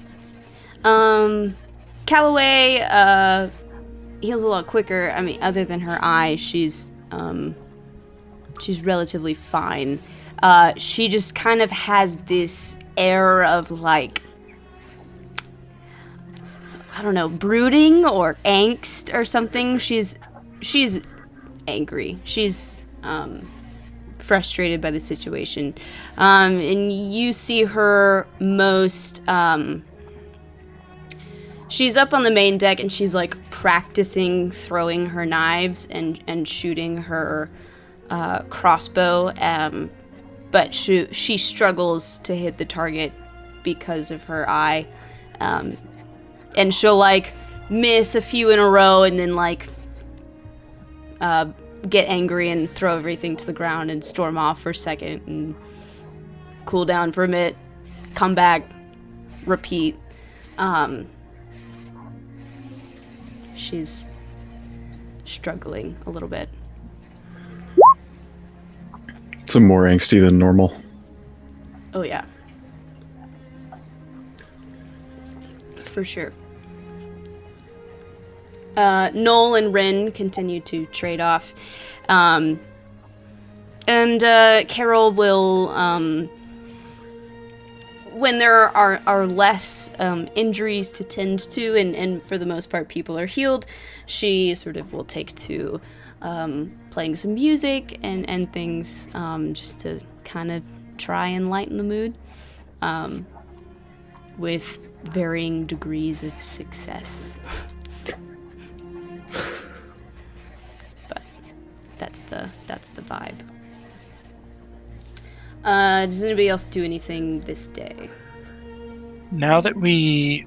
Callaway heals a lot quicker. I mean, other than her eye, she's relatively fine. She just kind of has this air of like, I don't know, brooding or angst or something. She's angry. She's frustrated by the situation. And you see her most, she's up on the main deck and she's like practicing throwing her knives and shooting her crossbow. But she struggles to hit the target because of her eye. And she'll like miss a few in a row and then like get angry and throw everything to the ground and storm off for a second and cool down for a minute, come back, repeat. She's struggling a little bit. Some more angsty than normal. Oh yeah. For sure. Noel and Rin continue to trade off. And Carol will, when there are less injuries to tend to, and for the most part people are healed, she sort of will take to playing some music and things, just to kind of try and lighten the mood, with varying degrees of success. But that's the vibe. Does anybody else do anything this day? Now that we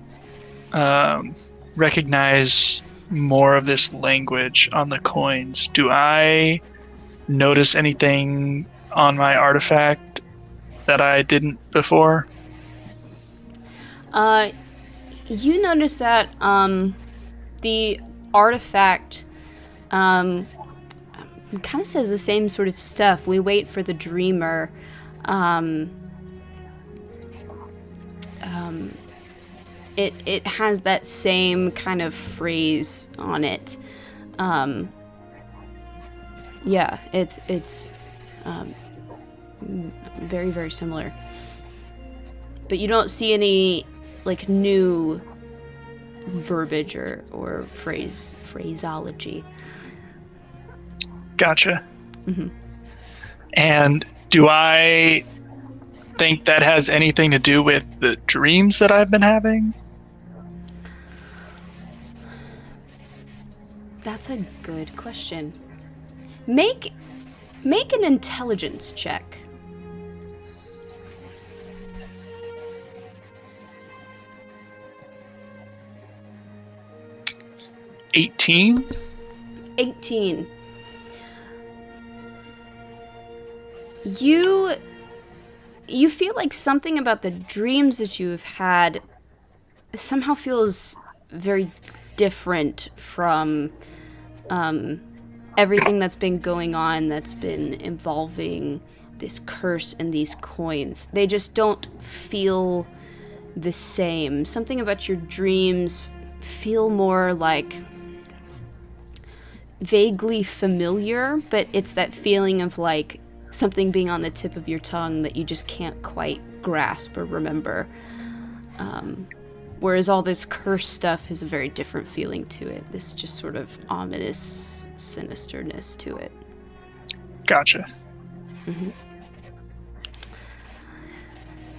recognize more of this language on the coins, do I notice anything on my artifact that I didn't before? You notice that the artifact kind of says the same sort of stuff. We wait for the dreamer. It has that same kind of phrase on it. Yeah, it's very, very similar. But you don't see any like new verbiage or phraseology. Gotcha. Mm-hmm. And do I think that has anything to do with the dreams that I've been having? That's a good question. Make an intelligence check. $18? 18. You feel like something about the dreams that you have had somehow feels very different from everything that's been going on, that's been involving this curse and these coins. They just don't feel the same. Something about your dreams feel more like vaguely familiar, but it's that feeling of like something being on the tip of your tongue that you just can't quite grasp or remember. Whereas all this curse stuff has a very different feeling to it. This just sort of ominous sinisterness to it. Gotcha. Mm-hmm.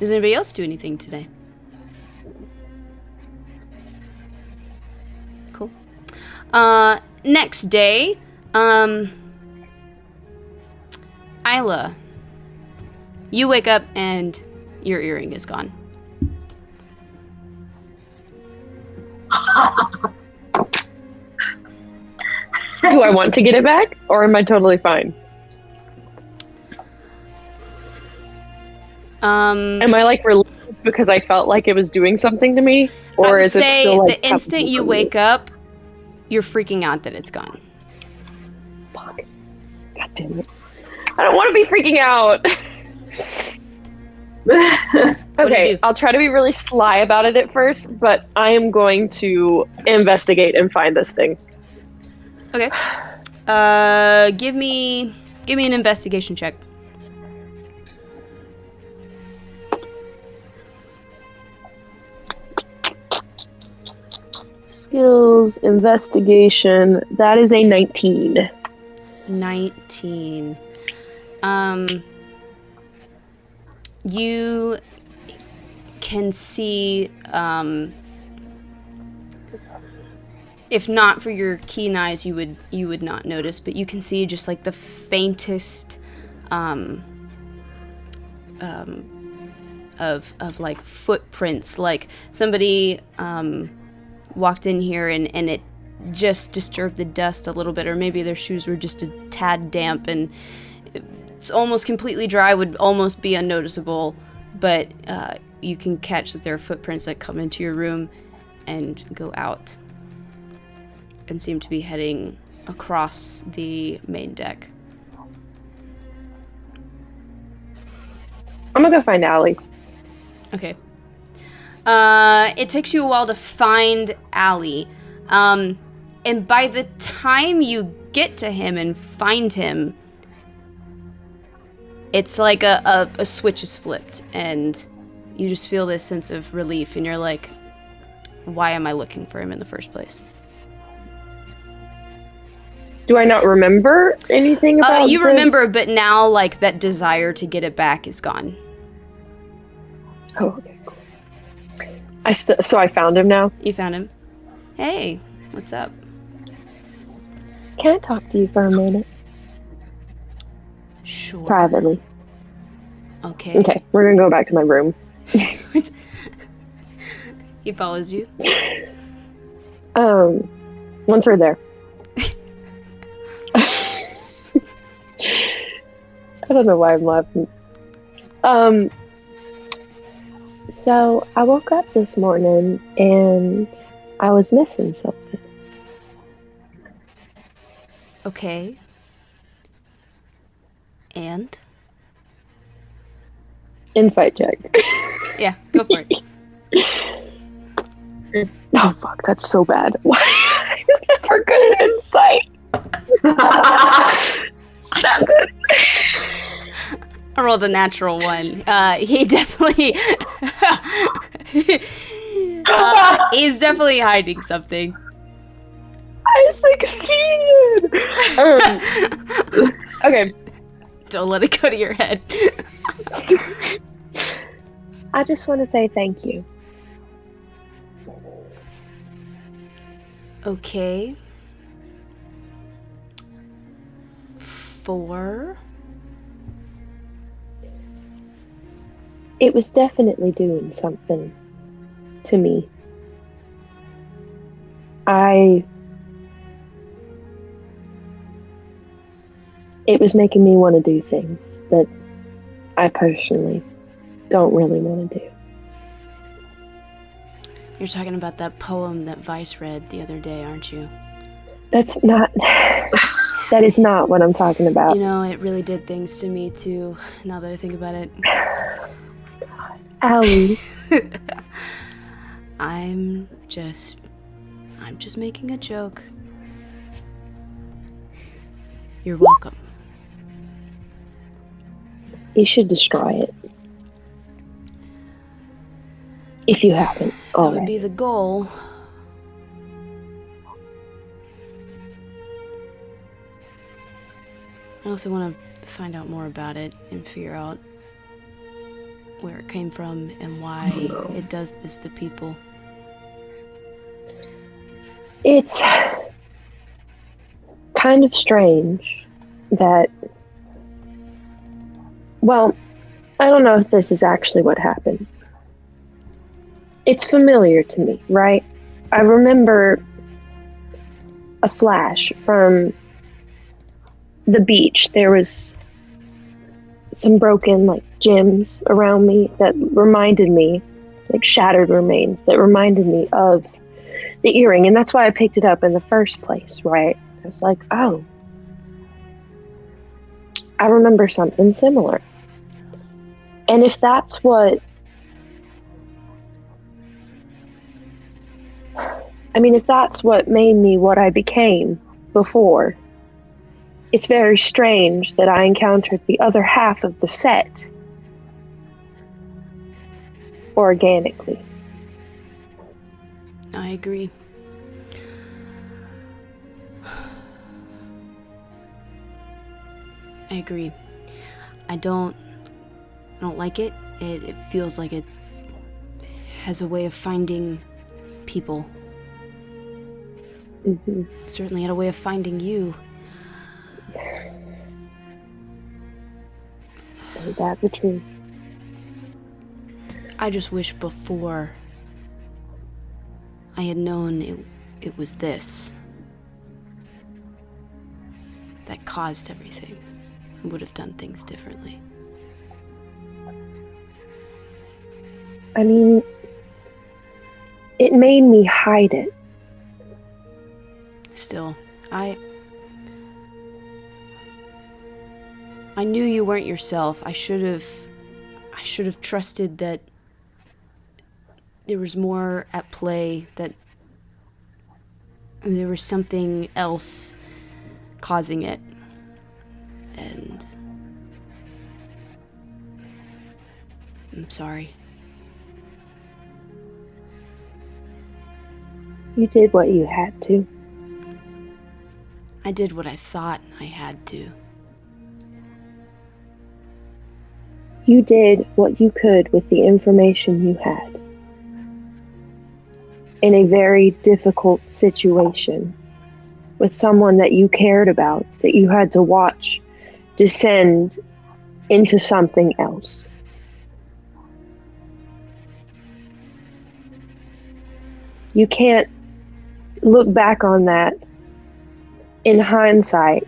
Does anybody else do anything today? Cool. Next day, Isla, you wake up and your earring is gone. Do I want to get it back, or am I totally fine? Am I like relieved because I felt like it was doing something to me, or is it still like the instant you wake up, you're freaking out that it's gone. Fuck. God damn it! I don't want to be freaking out. Okay, I'll try to be really sly about it at first, but I am going to investigate and find this thing. Okay. Give me an investigation check. Skills, investigation. That is a 19. 19. You can see, if not for your keen eyes, you would not notice, but you can see just like the faintest of like footprints, like somebody walked in here and it just disturbed the dust a little bit, or maybe their shoes were just a tad damp and it's almost completely dry, would almost be unnoticeable, but you can catch that there are footprints that come into your room and go out and seem to be heading across the main deck. I'm gonna go find Allie. Okay. It takes you a while to find Allie. And by the time you get to him and find him, it's like a switch is flipped and you just feel this sense of relief and you're like, why am I looking for him in the first place? Do I not remember anything about you remember, but now like that desire to get it back is gone. Oh, okay, cool. So I found him now? You found him. Hey, what's up? Can I talk to you for a minute? Sure. Privately. Okay. Okay, we're gonna go back to my room. He follows you. Once we're there. I don't know why I'm laughing. So I woke up this morning and I was missing something. Okay. And? Insight check. Yeah, go for it. Oh fuck, that's so bad. Why am I never good at insight? 7. I rolled a natural one. He definitely... he's definitely hiding something. I succeeded! Okay. Don't let it go to your head. I just want to say thank you. Okay. 4. It was definitely doing something to me. It was making me want to do things that I personally don't really want to do. You're talking about that poem that Vice read the other day, aren't you? That's not... That is not what I'm talking about. You know, it really did things to me too, now that I think about it. Allie. I'm just making a joke. You're welcome. You should destroy it. If you haven't That would already. be the goal. I also want to find out more about it and figure out where it came from and why it does this to people. It's kind of strange that... Well, I don't know if this is actually what happened. It's familiar to me, right? I remember a flash from the beach. There was some broken, gems around me that reminded me, shattered remains, that reminded me of the earring. And that's why I picked it up in the first place, right? I was like, oh, I remember something similar. And if that's what... if that's what made me what I became before, it's very strange that I encountered the other half of the set organically. I agree. I agree. I don't like it. It feels like it has a way of finding people. Mm-hmm. Certainly had a way of finding you. Ain't that the truth? I just wish before I had known it was this that caused everything. I would have done things differently. It made me hide it. Still, I knew you weren't yourself. I should have trusted that there was more at play, that there was something else causing it. And I'm sorry. You did what you had to. I did what I thought I had to. You did what you could with the information you had. In a very difficult situation, with someone that you cared about, that you had to watch descend into something else. You can't look back on that in hindsight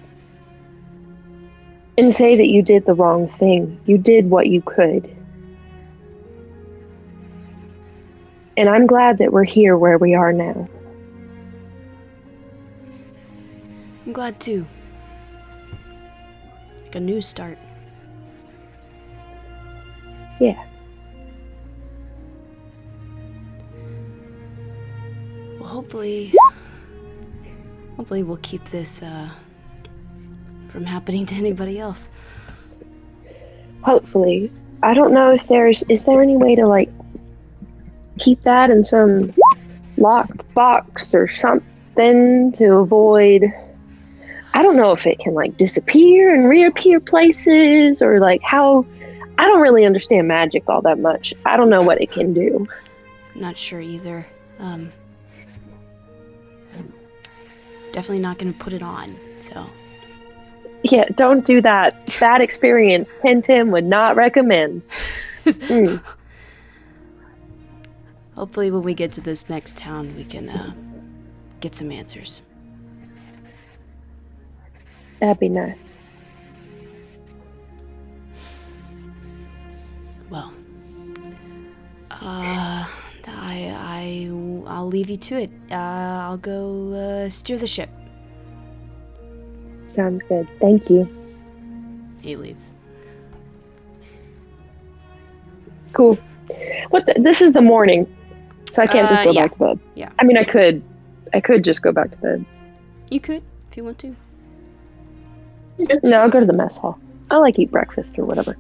and say that you did the wrong thing. You did what you could. And I'm glad that we're here where we are now. I'm glad too. Like a new start. Yeah. Well, hopefully we'll keep this from happening to anybody else. Hopefully. I don't know if is there any way to like keep that in some locked box or something to avoid, I don't know if it can like disappear and reappear places or like how, I don't really understand magic all that much. I don't know what it can do. Not sure either. Definitely not gonna put it on, so. Yeah, don't do that. Bad experience. Tim would not recommend. Hopefully when we get to this next town, we can get some answers. That'd be nice. Well, I'll leave you to it. I'll go steer the ship. Sounds good. Thank you. He leaves. Cool. This is the morning, so I can't just go back to bed. Yeah. I mean, I could just go back to bed. You could, if you want to. No, I'll go to the mess hall. I like eat breakfast or whatever.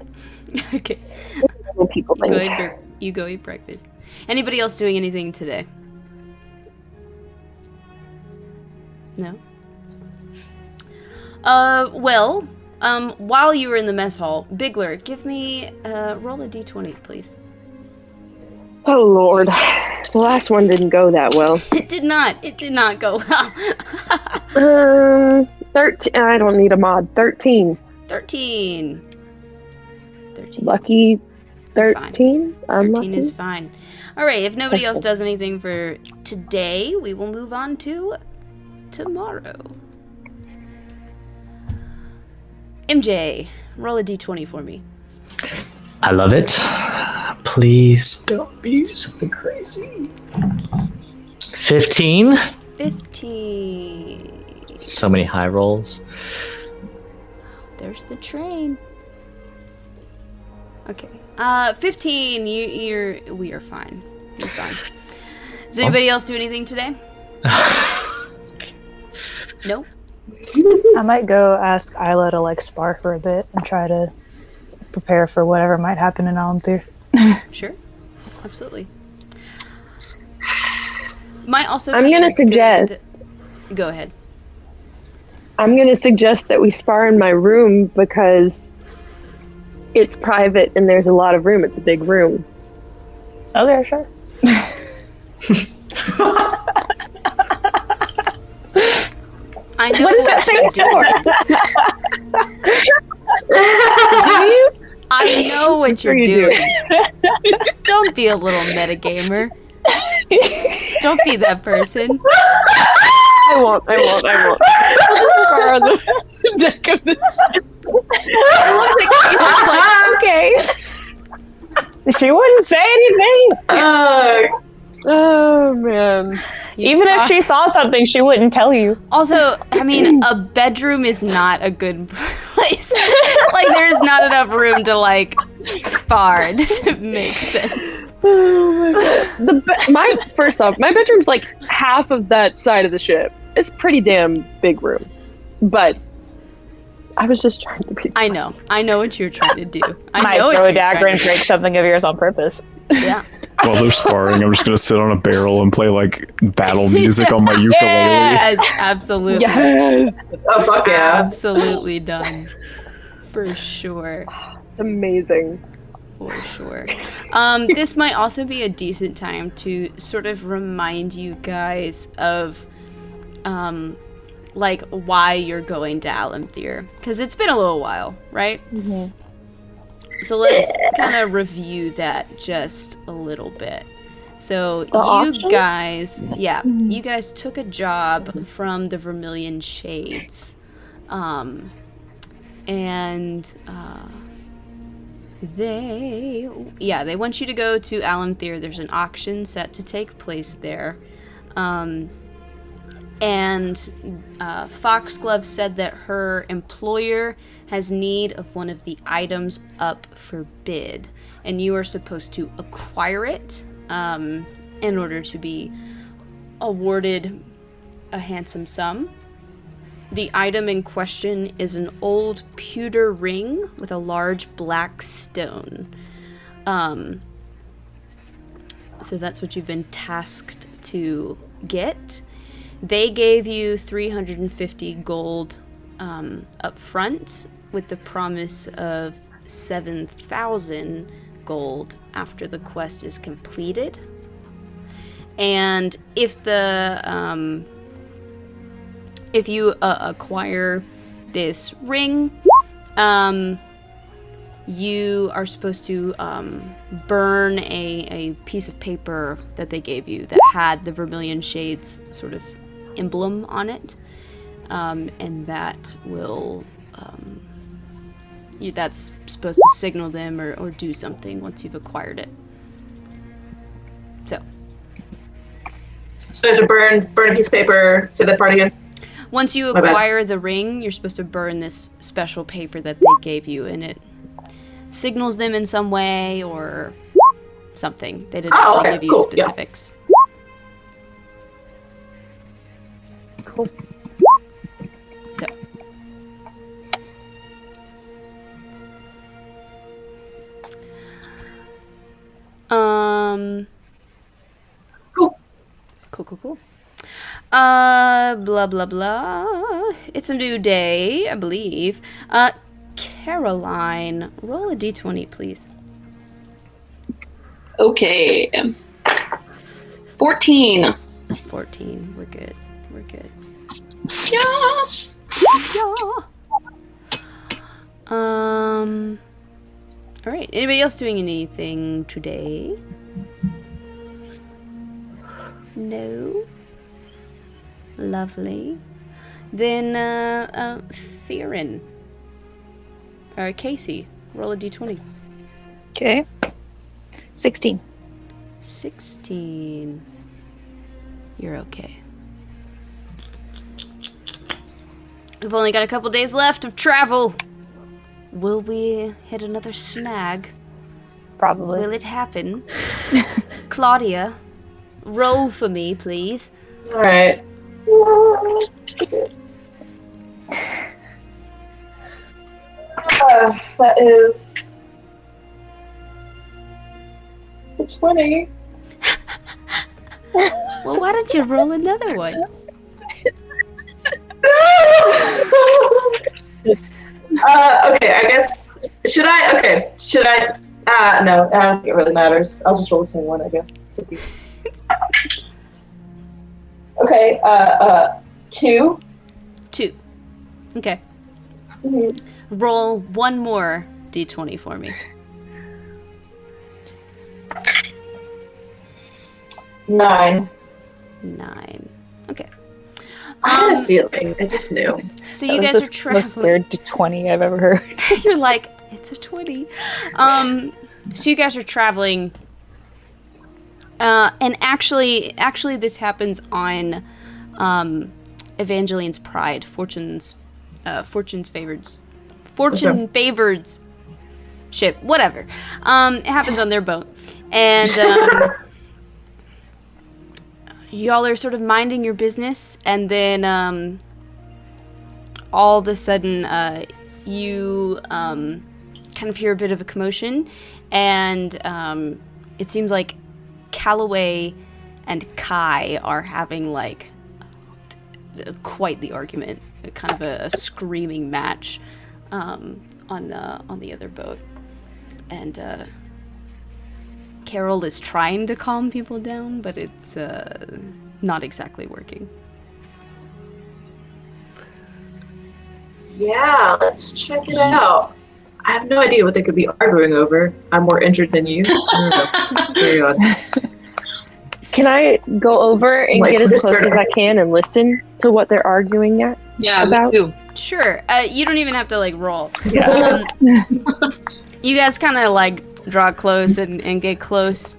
Okay. Little people things. You go eat breakfast. Anybody else doing anything today? No? While you were in the mess hall, Bigler, give me roll a d20, please. Oh Lord, the last one didn't go that well. It did not go well. 13. I don't need a mod. 13. 13. Lucky 13. I'm 13 lucky. is fine. All right, if nobody else does anything for today, we will move on to tomorrow. MJ, roll a d20 for me. I love it. Please don't be something crazy. 15. 15. So many high rolls. There's the train. Okay. 15. We are fine. You're fine. Does anybody else do anything today? No? I might go ask Isla to like spar for a bit and try to prepare for whatever might happen in Alamthir. Sure. Absolutely. Might also I'm be gonna good- suggest. Go ahead. I'm gonna suggest that we spar in my room because it's private and there's a lot of room. It's a big room. Okay, sure. I know What is that thing for? I know what you're you doing. Don't be a little metagamer. Don't be that person. I won't. I'll just spar on the deck of the ship. I look like, okay. She wouldn't say anything. Oh man. Even if she saw something, she wouldn't tell you. Also, I mean, a bedroom is not a good place. Like, there's not enough room to, like, spar. It doesn't make sense. Oh my god. First off, my bedroom's like half of that side of the ship. It's pretty damn big room. But I was just trying to be I know what you're trying to do. I Might know what throw a you're dagger trying and to break something of yours on purpose. do. Yeah. While they're sparring, I'm just gonna sit on a barrel and play like battle music on my ukulele. Yes, absolutely. Yes. Oh, fuck yeah. Absolutely done. For sure. It's amazing. For sure. This might also be a decent time to sort of remind you guys of like why you're going to Alamthir, because it's been a little while, right? Mm-hmm. So let's kind of review that just a little bit. So you guys took a job from the Vermilion Shades, and They want you to go to Alamthir. There's an auction set to take place there. And Foxglove said that her employer has need of one of the items up for bid, and you are supposed to acquire it in order to be awarded a handsome sum. The item in question is an old pewter ring with a large black stone. So that's what you've been tasked to get. They gave you 350 gold up front with the promise of 7,000 gold after the quest is completed. And if you acquire this ring, you are supposed to burn a piece of paper that they gave you that had the Vermilion Shades sort of emblem on it, and that will that's supposed to signal them or do something once you've acquired it. So you have to burn a piece of paper. Say that part again. Once you acquire the ring, you're supposed to burn this special paper that they gave you, and it signals them in some way or something. They didn't really give you specifics. Cool. So. Cool. Blah, blah, blah. It's a new day, I believe. Caroline, roll a d20, please. Okay. 14. 14. We're good. Yeah. All right. Anybody else doing anything today? No. Lovely. Then, Theron. Casey, roll a d20. Okay. 16. 16. You're okay. We've only got a couple days left of travel. Will we hit another snag? Probably. Will it happen? Claudia, roll for me, please. All right. That is... It's a 20. Well, why don't you roll another one? Okay, I guess... Should I? No, I don't think it really matters. I'll just roll the same one, I guess. Okay, 2. 2. Okay. Mm-hmm. Roll one more d20 for me. 9. 9. Okay. I had a feeling. I just knew. So you guys are traveling. Most weird 20 I've ever heard. You're like, it's a 20. So you guys are traveling. And actually this happens on Evangeline's Pride, Fortune's favored ship, whatever. It happens on their boat. And y'all are sort of minding your business, and then all of a sudden you kind of hear a bit of a commotion, and it seems like Calloway and Kai are having like quite the argument, kind of a screaming match on the other boat, and Carol is trying to calm people down, but it's not exactly working. Yeah, let's check it out. I have no idea what they could be arguing over. I'm more injured than you. I don't know. It's very odd. Can I go over and Like, get as just close start- as I can and listen to what they're arguing at? Yeah, About- me too. Sure. You don't even have to like roll. Yeah. you guys kind of like draw close and get close,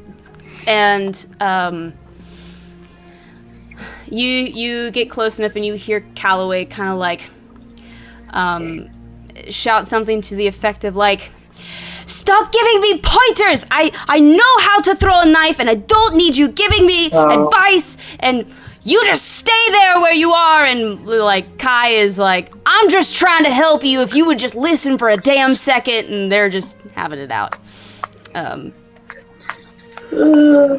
and you get close enough and you hear Calloway kind of like shout something to the effect of like, "Stop giving me pointers! I know how to throw a knife and I don't need you giving me advice, and you just stay there where you are." And like Kai is like, "I'm just trying to help you if you would just listen for a damn second," and they're just having it out.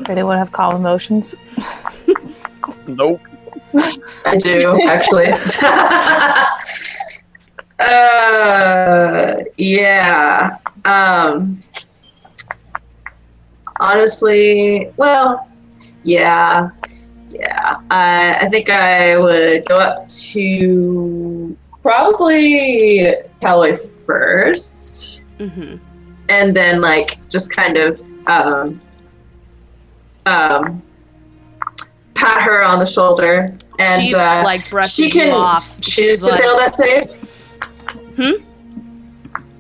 Anyone have calm emotions? Nope. I do, actually. Yeah. Honestly, well, yeah. I think I would go up to probably Calloway first. Mm-hmm. And then, like, just kind of pat her on the shoulder, and She like brushes she can you off. choose She's to like, fail that save.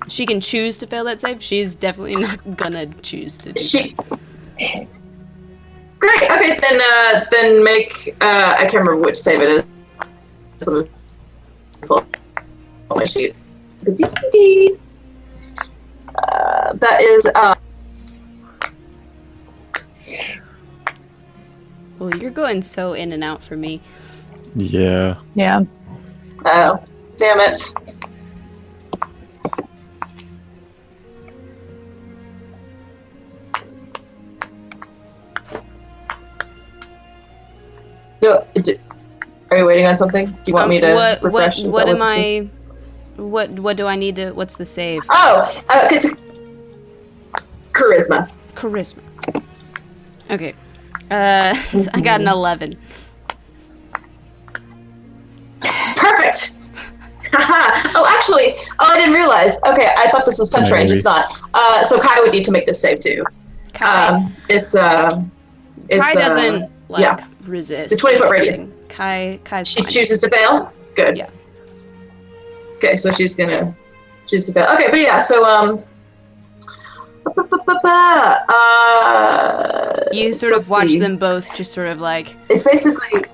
She can choose to fail that save. She's definitely not gonna choose to do She. Great. Okay, then make. I can't remember which save it is. Let me pull my sheet. That is. Well, you're going so in and out for me. Yeah. Yeah. Oh, damn it. Are you waiting on something? Do you want me to refresh? What am I? What do I need to? What's the save? Oh, okay. Charisma. Charisma. Okay. So I got an 11. Perfect. I didn't realize. Okay, I thought this was touch range. It's not. So Kai would need to make this save too. Kai. Kai doesn't resist. The 20-foot radius. Kai's She fine. chooses to fail. Good. Yeah. Okay, so she's gonna choose to fail. Okay, but yeah, so you sort of watch them both just sort of like it's basically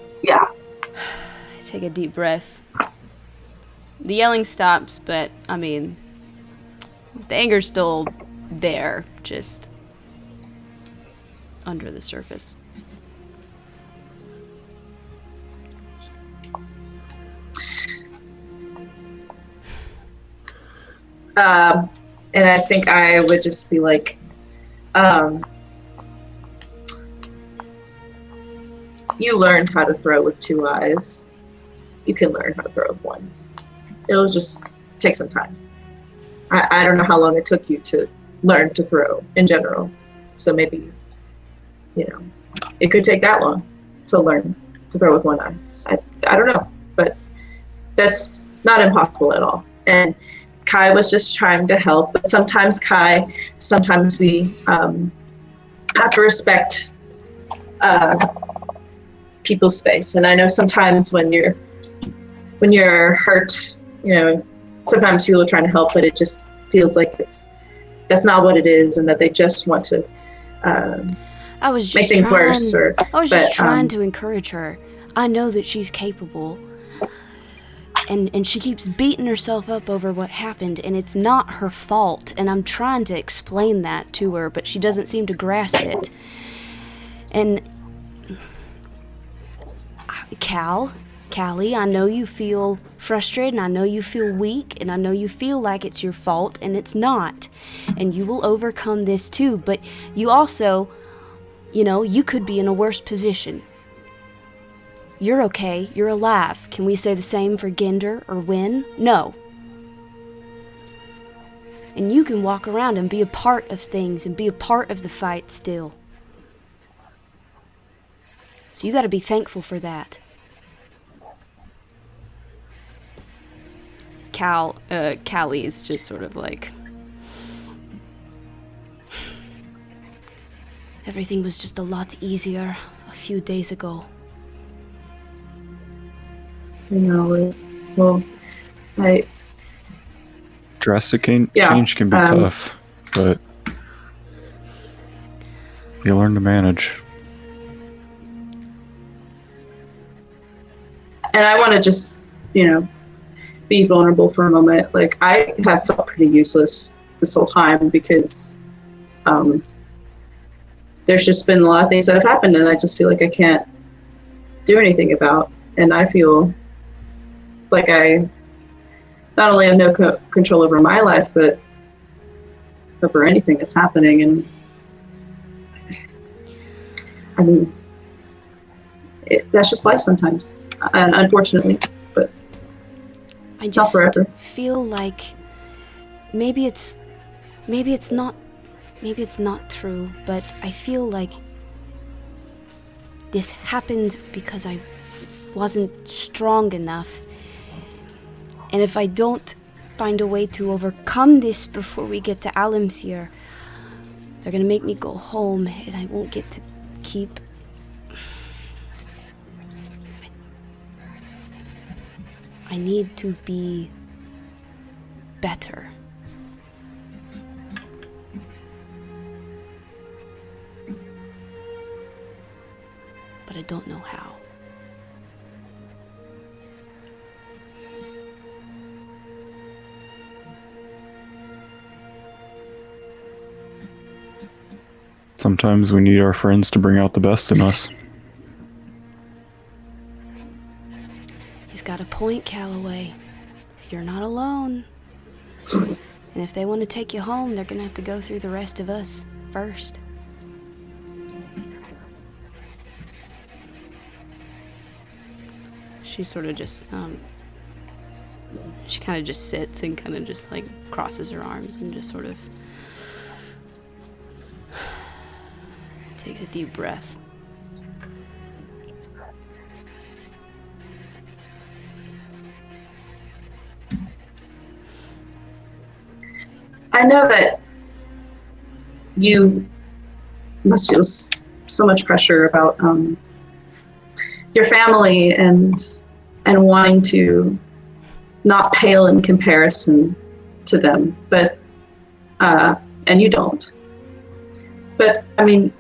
take a deep breath. The yelling stops, but I mean the anger's still there, just under the surface. And I think I would just be like, you learned how to throw with 2 eyes. You can learn how to throw with 1. It'll just take some time. I don't know how long it took you to learn to throw in general. So maybe, it could take that long to learn to throw with 1 eye. I don't know, but that's not impossible at all. And Kai was just trying to help, but sometimes we have to respect people's space. And I know sometimes when you're hurt, sometimes people are trying to help, but it just feels like that's not what it is, and that they just want to make things worse. I was just trying to encourage her. I know that she's capable. And she keeps beating herself up over what happened, and it's not her fault, and I'm trying to explain that to her, but she doesn't seem to grasp it. And Callie, I know you feel frustrated, and I know you feel weak, and I know you feel like it's your fault, and it's not. And you will overcome this too, but you also, you could be in a worse position. You're okay. You're alive. Can we say the same for Ginder or Wynn? No. And you can walk around and be a part of things and be a part of the fight still. So you gotta be thankful for that. Callie is just sort of like, everything was just a lot easier a few days ago. Well, Drastic change can be tough. but you learn to manage. And I want to just, be vulnerable for a moment. Like, I have felt pretty useless this whole time because there's just been a lot of things that have happened, and I just feel like I can't do anything about. And I feel like I not only have no control over my life, but over anything that's happening. And I mean, that's just life sometimes, unfortunately. But I it's not just forever. feel like maybe it's not true, but I feel like this happened because I wasn't strong enough. And if I don't find a way to overcome this before we get to Alimthir, they're gonna make me go home and I won't get to keep... I need to be better. But I don't know how. Sometimes we need our friends to bring out the best in us. He's got a point, Calloway. You're not alone. And if they want to take you home, they're gonna have to go through the rest of us first. She sort of just, she kind of just sits and kind of just like crosses her arms and just sort of takes a deep breath. I know that you must feel so much pressure about your family and wanting to not pale in comparison to them, but and you don't. But I mean,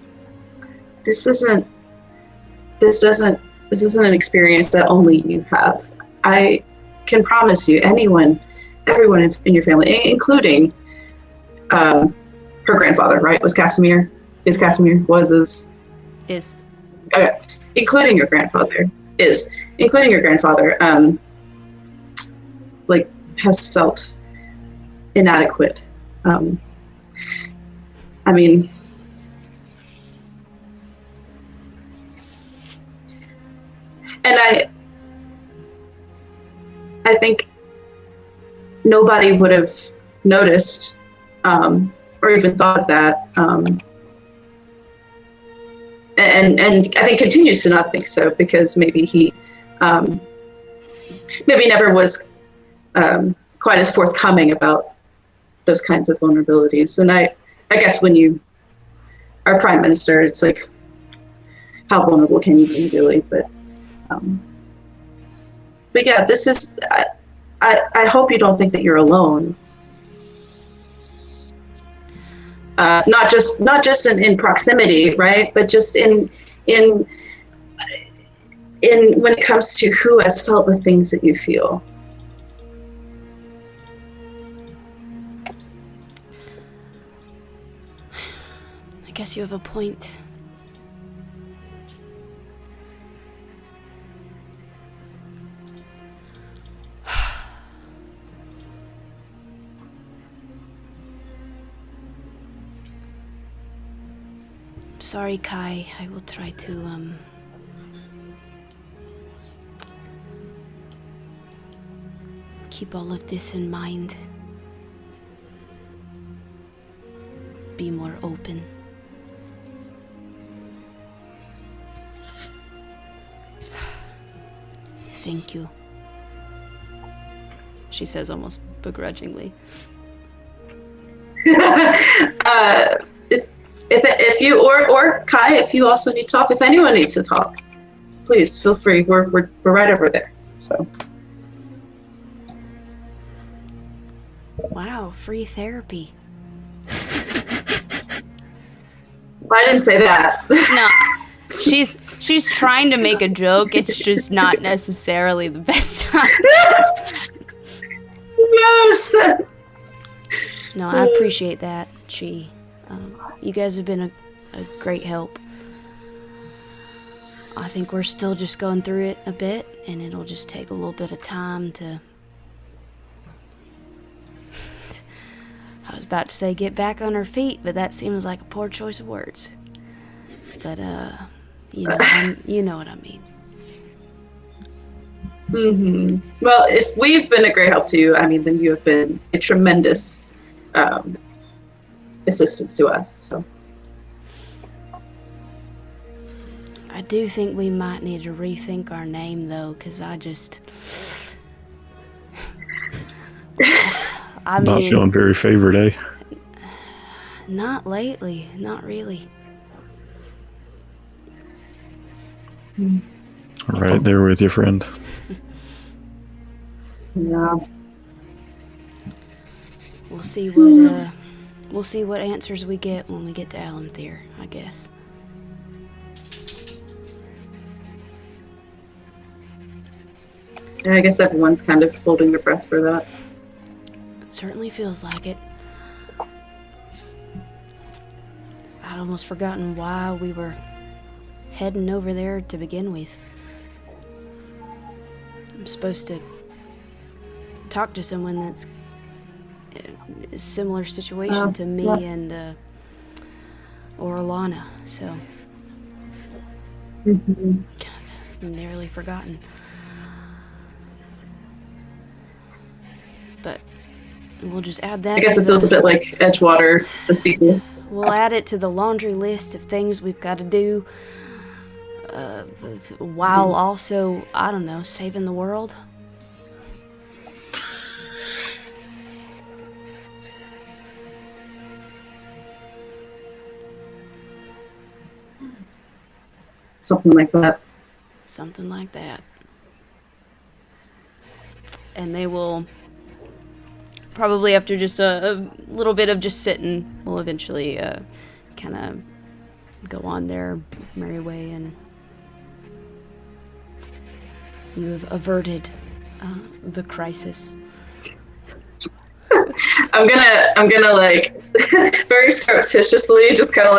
this isn't an experience that only you have. I can promise you, everyone in your family, including her grandfather, right? Was Casimir? Okay. Including your grandfather, like, has felt inadequate. I mean, and I think nobody would have noticed or even thought of that. And I think continues to not think so because maybe he never was quite as forthcoming about those kinds of vulnerabilities. And I guess when you are prime minister, it's like, how vulnerable can you be, really? But yeah, this is. I hope you don't think that you're alone. Not just in proximity, right? But just in when it comes to who has felt the things that you feel. I guess you have a point. Sorry, Kai. I will try to, keep all of this in mind. Be more open. Thank you, she says almost begrudgingly. If you or Kai, if you also need to talk, if anyone needs to talk, please feel free. We're right over there. So. Wow, free therapy. I didn't say that. No, she's trying to make a joke. It's just not necessarily the best time. Yes. No, I appreciate that, Chi. You guys have been a great help. I think we're still just going through it a bit, and it'll just take a little bit of time to... I was about to say get back on our feet, but that seems like a poor choice of words. But, you know what I mean. Mm-hmm. Well, if we've been a great help to you, I mean, then you have been a tremendous assistance to us, so... I do think we might need to rethink our name, though, because I just... I mean... Not feeling very favored, eh? Not lately. Not really. Right there with your friend. Yeah. We'll see what answers we get when we get to Alamthir, I guess. Yeah, I guess everyone's kind of holding their breath for that. It certainly feels like it. I'd almost forgotten why we were heading over there to begin with. I'm supposed to talk to someone that's a similar situation to me and Orlana, so... Mm-hmm. God, nearly forgotten. But we'll just add that. I guess it feels a bit like Edgewater, the sequel. We'll add it to the laundry list of things we've got to do, while also, I don't know, saving the world. Something like that. Something like that. And they will... Probably after just a little bit of just sitting, we'll eventually kind of go on their merry way, and you have averted the crisis. I'm gonna like very surreptitiously just kind of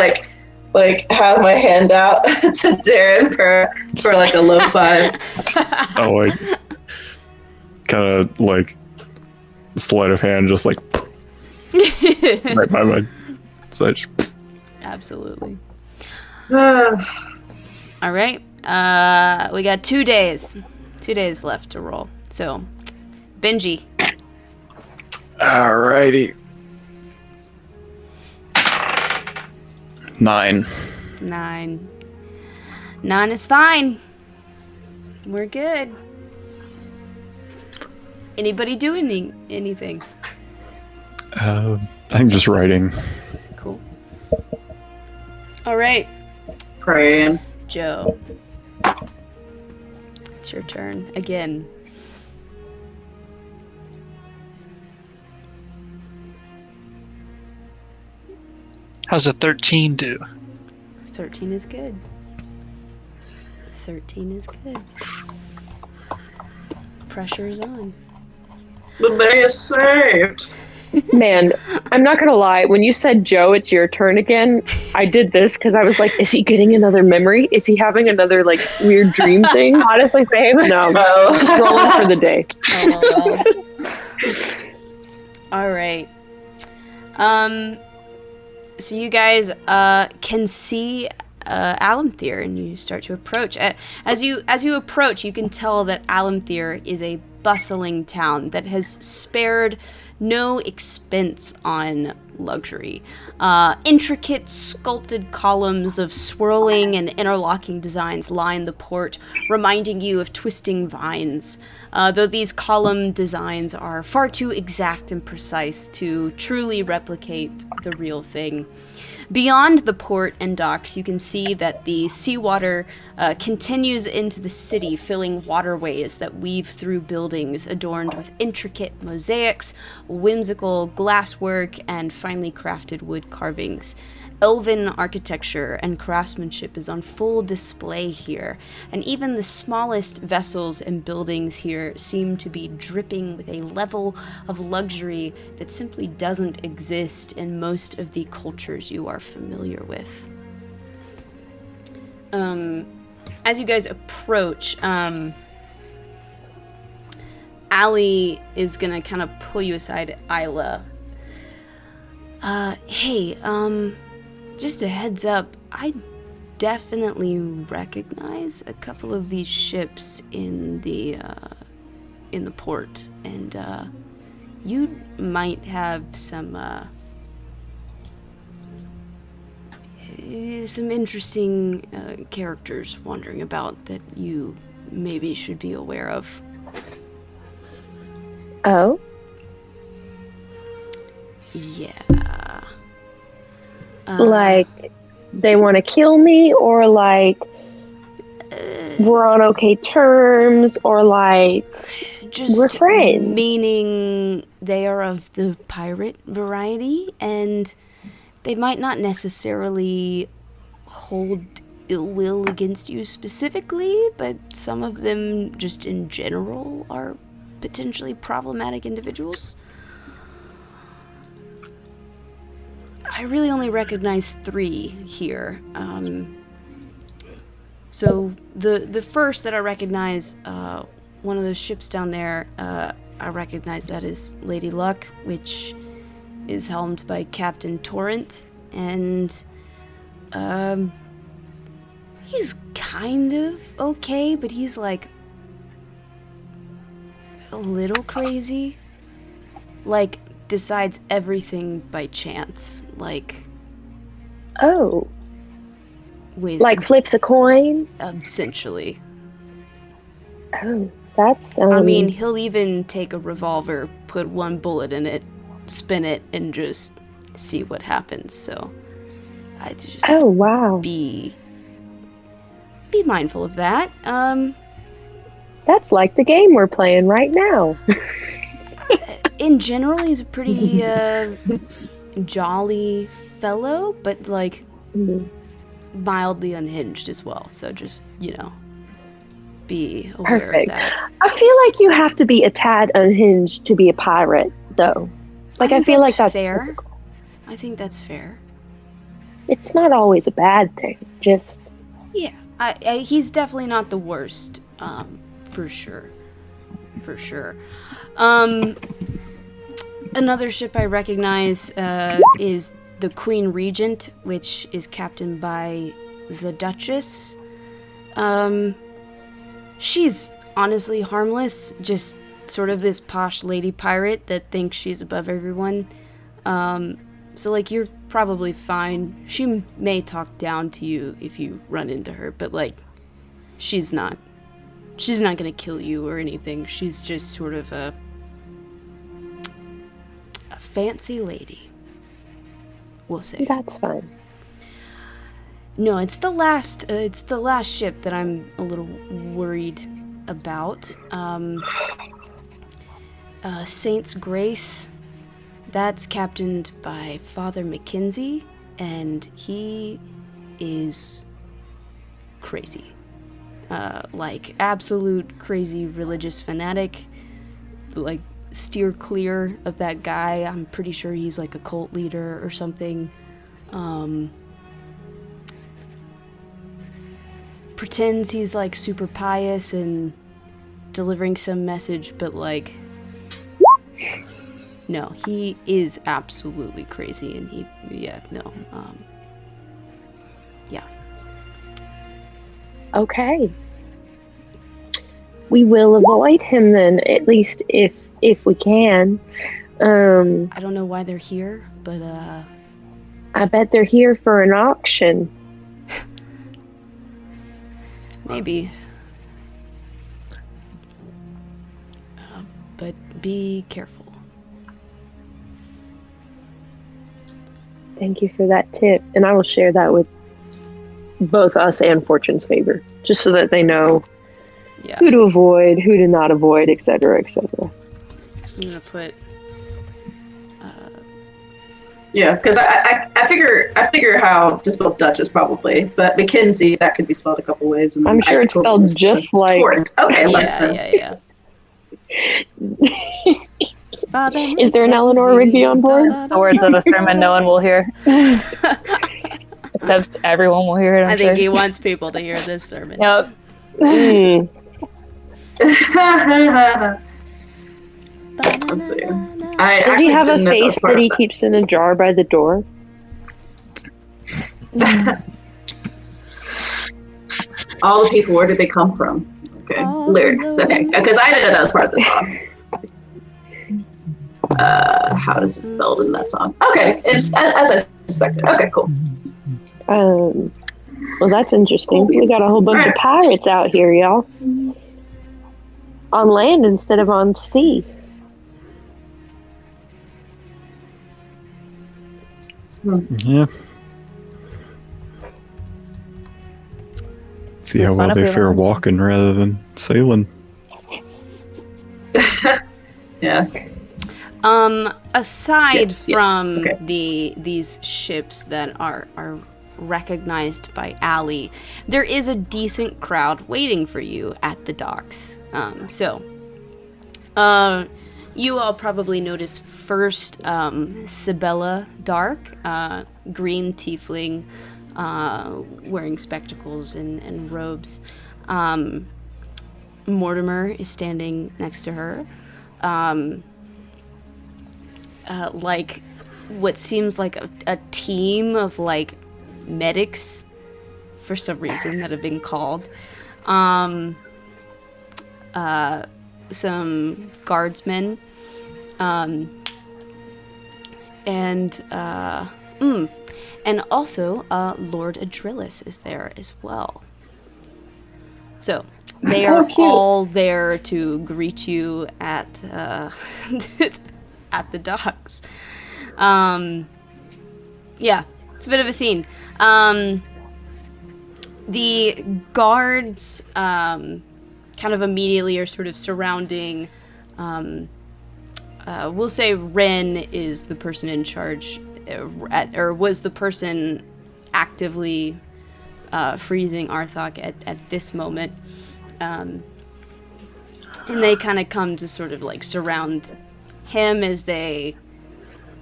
like have my hand out to Darren for like a low five. Oh, like kind of like sleight of hand, just like right by my side. Absolutely. All right. We got 2 days. 2 days left to roll. So, Benji. Alrighty. 9. 9. 9 is fine. We're good. Anybody doing anything? I'm just writing. Cool. All right, Praying. Joe. It's your turn again. How's a 13 do? 13 is good. 13 is good. Pressure is on. The day is saved. Man, I'm not gonna lie. When you said, Joe, it's your turn again, I did this because I was like, is he getting another memory? Is he having another like weird dream thing? Honestly, same. No, Oh. just rolling for the day. Oh, well. All right. So you guys can see Alamthir, and you start to approach. As you approach, you can tell that Alamthir is a bustling town that has spared no expense on luxury. Intricate sculpted columns of swirling and interlocking designs line the port, reminding you of twisting vines. Though these column designs are far too exact and precise to truly replicate the real thing. Beyond the port and docks, you can see that the seawater continues into the city, filling waterways that weave through buildings adorned with intricate mosaics, whimsical glasswork, and finely crafted wood carvings. Elven architecture and craftsmanship is on full display here, and even the smallest vessels and buildings here seem to be dripping with a level of luxury that simply doesn't exist in most of the cultures you are familiar with. As you guys approach, Allie is gonna kind of pull you aside, Isla. Hey, just a heads up, I definitely recognize a couple of these ships in the port, and you might have some interesting characters wandering about that you maybe should be aware of. Oh? Yeah. Like, they want to kill me, or like, we're on okay terms, or like, just we're friends? Meaning they are of the pirate variety, and they might not necessarily hold ill will against you specifically, but some of them just in general are potentially problematic individuals. I really only recognize 3 here. So the first that I recognize, one of those ships down there, I recognize that is Lady Luck, which is helmed by Captain Torrent, and he's kind of okay, but he's like a little crazy. Like, decides everything by chance, like Oh. with Like flips a coin? essentially. Oh, that's, I mean, he'll even take a revolver, put 1 bullet in it, spin it, and just see what happens. So I just oh, wow. be mindful of that. That's like the game we're playing right now. In general, he's a pretty jolly fellow, but like mildly unhinged as well. So just, be aware Perfect. of that. I feel like you have to be a tad unhinged to be a pirate, though. Like, I feel like that's fair. typical. I think that's fair. It's not always a bad thing. Just, Yeah, he's definitely not the worst, for sure. For sure. Another ship I recognize is the Queen Regent, which is captained by the Duchess. She's honestly harmless, just sort of this posh lady pirate that thinks she's above everyone. So, like, you're probably fine. She may talk down to you if you run into her, but, like, she's not gonna kill you or anything. She's just sort of a fancy lady, we'll say. that's fine. No, it's the last ship that I'm a little worried about. Saint's Grace, that's captained by Father Mackenzie, and he is crazy. Like, absolute crazy religious fanatic. Like, steer clear of that guy. I'm pretty sure he's like a cult leader or something. Pretends he's like super pious and delivering some message, but like, no, he is absolutely crazy, and yeah. Okay. We will avoid him then, at least if we can. I don't know why they're here, but I bet they're here for an auction. maybe. But be careful. Thank you for that tip. And I will share that with both us and Fortune's Favor, just so that they know who to avoid, who to not avoid, etc., etc. I'm gonna put. Yeah, because I figure how to spell Dutch is probably, but Mackenzie, that could be spelled a couple ways. And I'm sure it's spelled just like. Okay, Yeah. Is there an Eleanor Rigby on board? The words of a sermon no one will hear. Except everyone will hear it, I think he wants people to hear this sermon. Yep. Let's see. Does he have a face that he keeps in a jar by the door? All the people, where did they come from? Okay, lyrics. Okay, because I didn't know that was part of the song. How does it spelled in that song? Okay, it's as I suspected. Okay, cool. Well, that's interesting. We got a whole bunch of pirates out here, y'all. On land instead of on sea. Yeah. See how well they fare walking rather than sailing. Yeah. Aside from these ships that are recognized by Allie, there is a decent crowd waiting for you at the docks. You all probably notice first Sibella Dark, green tiefling, wearing spectacles and robes. Mortimer is standing next to her. Like what seems like a team of like medics for some reason that have been called. Some guardsmen, and also Lord Adrillis is there as well. So they are all there to greet you at at the docks. Yeah, it's a bit of a scene. The guards kind of immediately are sort of surrounding. We'll say Ren is the person in charge, or was the person actively freezing Arthok at this moment. And they kind of come to sort of like surround him as they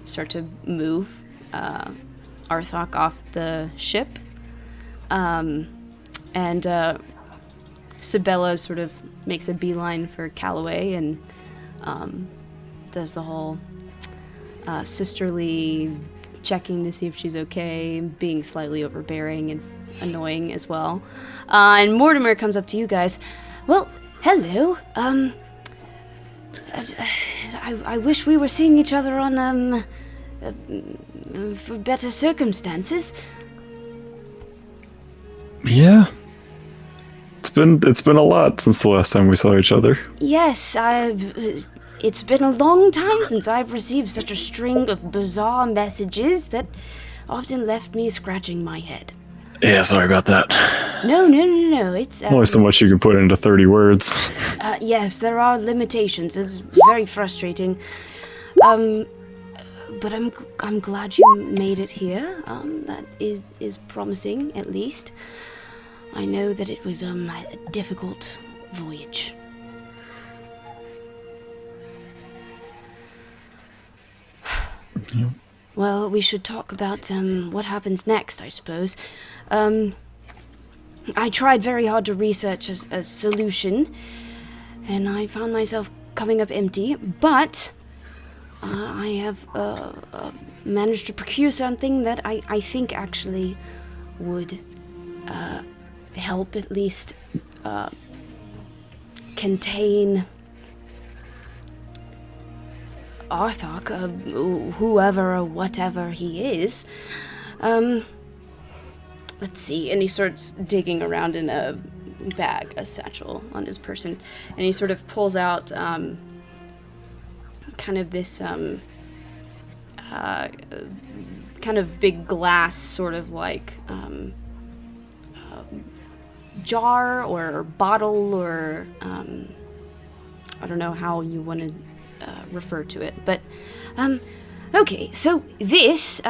start to move Arthok off the ship. And Sibella sort of makes a beeline for Calloway and does the whole sisterly checking to see if she's okay, being slightly overbearing and annoying as well. And Mortimer comes up to you guys. Well, hello. I wish we were seeing each other on for better circumstances. Yeah. It's been a lot since the last time we saw each other. Yes, it's been a long time since I've received such a string of bizarre messages that often left me scratching my head. Yeah, sorry about that. No. It's only so much you can put into 30 words. Yes, there are limitations. It's very frustrating. But I'm glad you made it here. That is promising, at least. I know that it was a difficult voyage. Yep. Well, we should talk about what happens next, I suppose. I tried very hard to research a solution, and I found myself coming up empty, but I have managed to procure something that I think actually would help at least contain Arthok, whoever or whatever he is. Let's see, and he starts digging around in a bag, a satchel on his person, and he sort of pulls out kind of this kind of big glass sort of like jar or bottle or I don't know how you want to refer to it, but okay, so this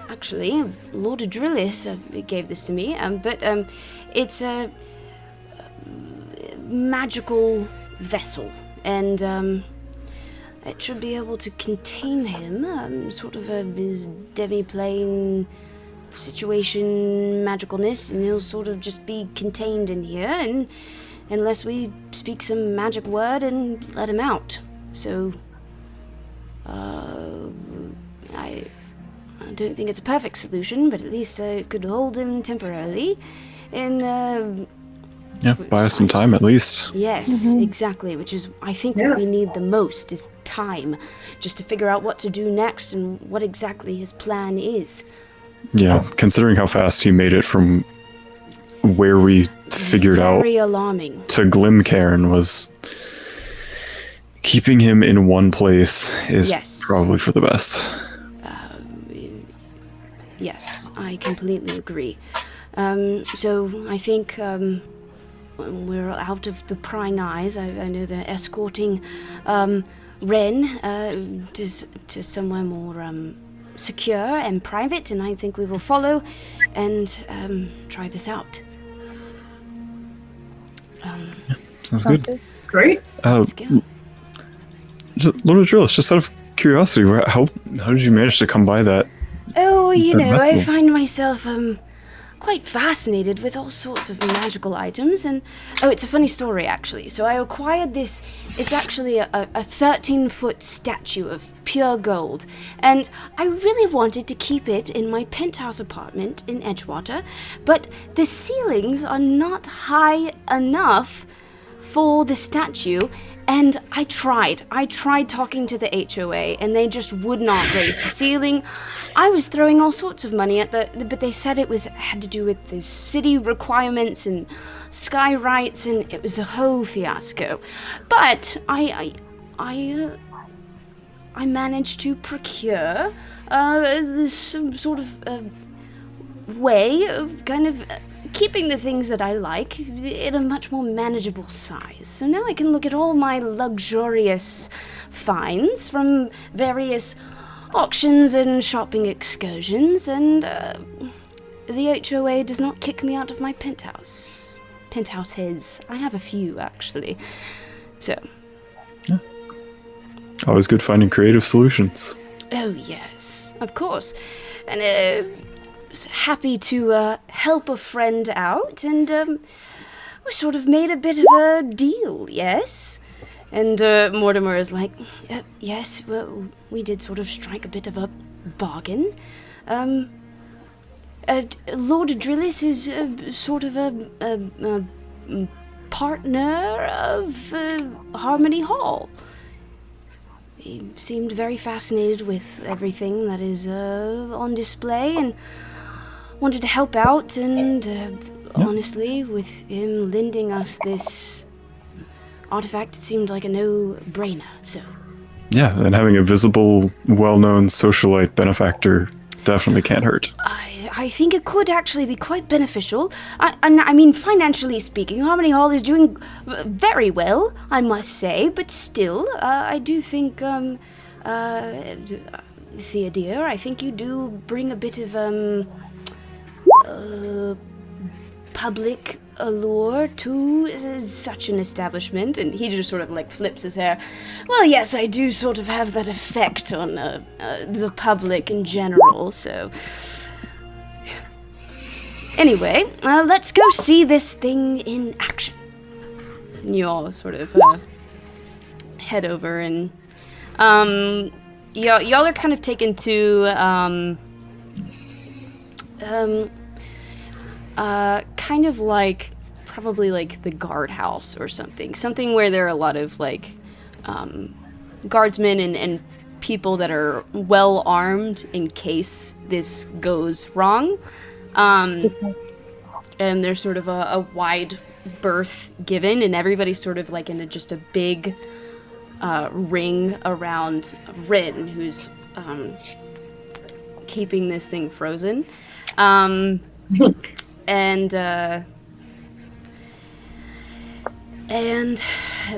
actually Lord Adrillis gave this to me, but it's a magical vessel, and it should be able to contain him, sort of this demi-plane situation magicalness, and he'll sort of just be contained in here, and unless we speak some magic word and let him out. So, I don't think it's a perfect solution, but at least it could hold him temporarily, and Yeah, buy us some time at least. yes, exactly, which is, I think, what we need the most is time, just to figure out what to do next and what exactly his plan is. Yeah, considering how fast he made it from where we figured out Very alarming. to Glimcairn was keeping him in one place is Yes. probably for the best. Yes, I completely agree. So I think when we're out of the prying eyes, I know they're escorting Ren to somewhere more secure and private, and I think we will follow and try this out. Sounds good. Great. Let's go. Lord Drillis, just out of curiosity, how did you manage to come by that? Oh, you The know, I vessel. find myself quite fascinated with all sorts of magical items, and it's a funny story actually. So I acquired this. It's actually a 13-foot statue of pure gold, and I really wanted to keep it in my penthouse apartment in Edgewater, but the ceilings are not high enough for the statue. And I tried talking to the HOA, and they just would not raise the ceiling. I was throwing all sorts of money at but they said it had to do with the city requirements and sky rights, and it was a whole fiasco. But I managed to procure this sort of way of kind of keeping the things that I like in a much more manageable size. So now I can look at all my luxurious finds from various auctions and shopping excursions, and the HOA does not kick me out of my penthouse. Penthouses. I have a few, actually. So, Always good finding creative solutions. oh yes, of course. And happy to help a friend out, and we sort of made a bit of a deal, yes? And Mortimer is like, yes, well, we did sort of strike a bit of a bargain. Lord Drillis is sort of a partner of Harmony Hall. He seemed very fascinated with everything that is on display, and wanted to help out, and honestly, with him lending us this artifact, it seemed like a no-brainer, so. Yeah, and having a visible, well-known socialite benefactor definitely can't hurt. I think it could actually be quite beneficial. I mean, financially speaking, Harmony Hall is doing very well, I must say, but still, I do think, Theodore, I think you do bring a bit of, public allure to such an establishment. And he just sort of like flips his hair. Well, yes, I do sort of have that effect on the public in general, so anyway, let's go see this thing in action. And you all sort of head over, and y'all are kind of taken to kind of like probably like the guardhouse or something where there are a lot of like guardsmen and people that are well armed in case this goes wrong. And there's sort of a wide berth given, and everybody's sort of like in just a big ring around Rin, who's keeping this thing frozen. And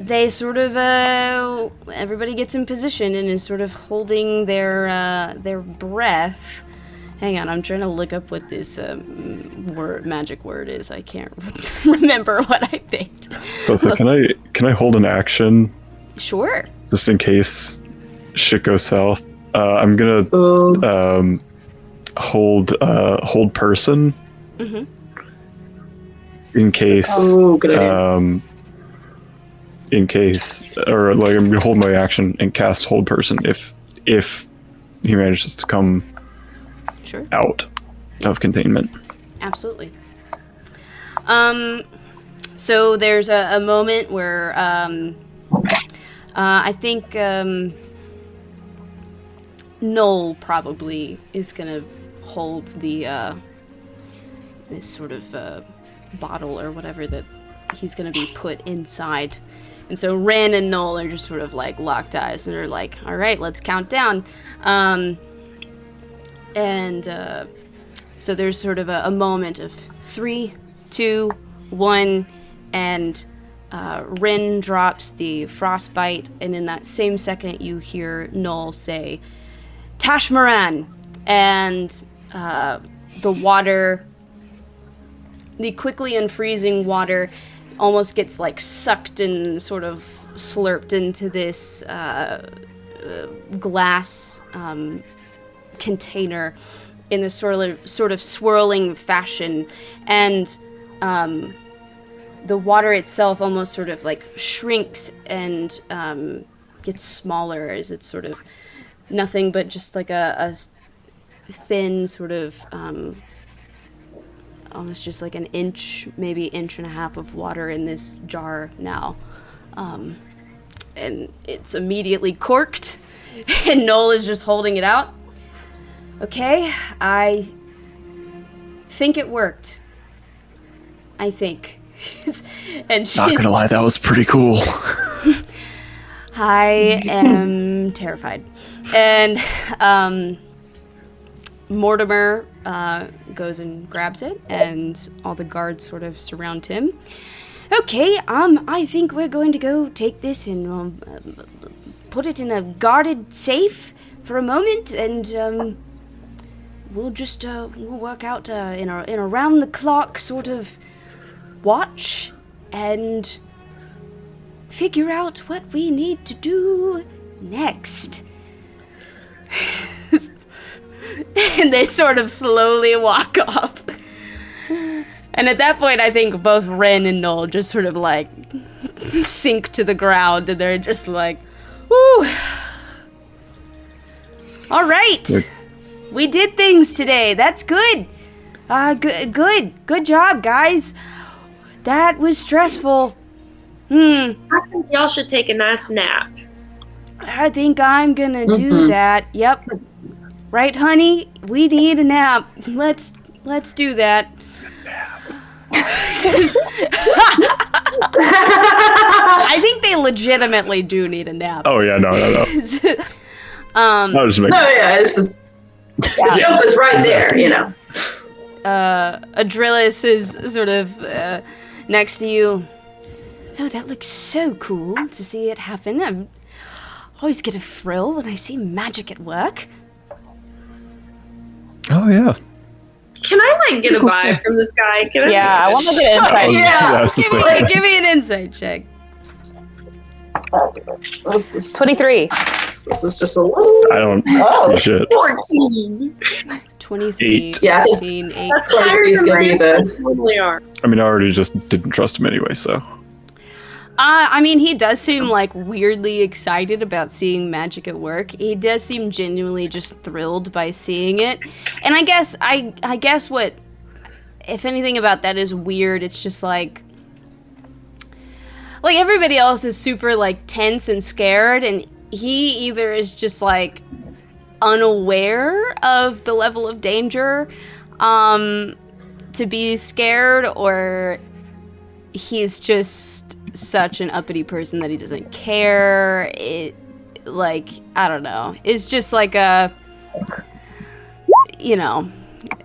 they sort of everybody gets in position and is sort of holding their breath. Hang on, I'm trying to look up what this magic word is. I can't remember what I picked. So can I hold an action Sure. just in case shit goes south? I'm gonna hold person in case. Oh, good idea. In case, or like I'm gonna hold my action and cast hold person if he manages to come Sure. out of containment. Absolutely. So there's a moment where I think Noel probably is gonna hold the this sort of bottle or whatever that he's gonna be put inside. And so Ren and Noel are just sort of like locked eyes and they're like, all right, let's count down. So there's sort of a moment of 3, 2, 1, and Rin drops the frostbite, and in that same second you hear Noel say, Tashmaran! And the water, the quickly unfreezing water, almost gets like sucked and sort of slurped into this glass container in this sort of swirling fashion, and the water itself almost sort of like shrinks and gets smaller as it's sort of nothing but just like a thin sort of almost just like an inch, maybe inch and a half of water in this jar now. And it's immediately corked, and Noel is just holding it out. Okay, I think it worked. I think. And she's... Not gonna lie, that was pretty cool. I am terrified. And Mortimer goes and grabs it, and all the guards sort of surround him. Okay, I think we're going to go take this and put it in a guarded safe for a moment, and we'll just we'll work out in a round the clock sort of watch and figure out what we need to do next. And they sort of slowly walk off. And at that point, I think both Ren and Noel just sort of like sink to the ground, and they're just like, whoo. All right. We did things today. That's good. Good job, guys. That was stressful. I think y'all should take a nice nap. I think I'm gonna do that. Yep. Right, honey? We need a nap. Let's do that. I think they legitimately do need a nap. Oh yeah, no. I was just making. No, yeah, it's just the joke was right there, you know. Adrillis is sort of next to you. Oh, that looks so cool to see it happen. I always get a thrill when I see magic at work. Oh yeah. Can I get a vibe from this guy? I want to get insight. Give me an insight check. 23. This is just a little. I don't. Shit. 14. 23. 8. Yeah, I think 15, 8. That's higher than my normally are. I mean, I already just didn't trust him anyway, so. I mean, he does seem weirdly excited about seeing magic at work. He does seem genuinely just thrilled by seeing it. And I guess what, if anything about that is weird, it's just like everybody else is super tense and scared, and he either is just unaware of the level of danger to be scared, or he's just such an uppity person that he doesn't care. I don't know. It's just like a,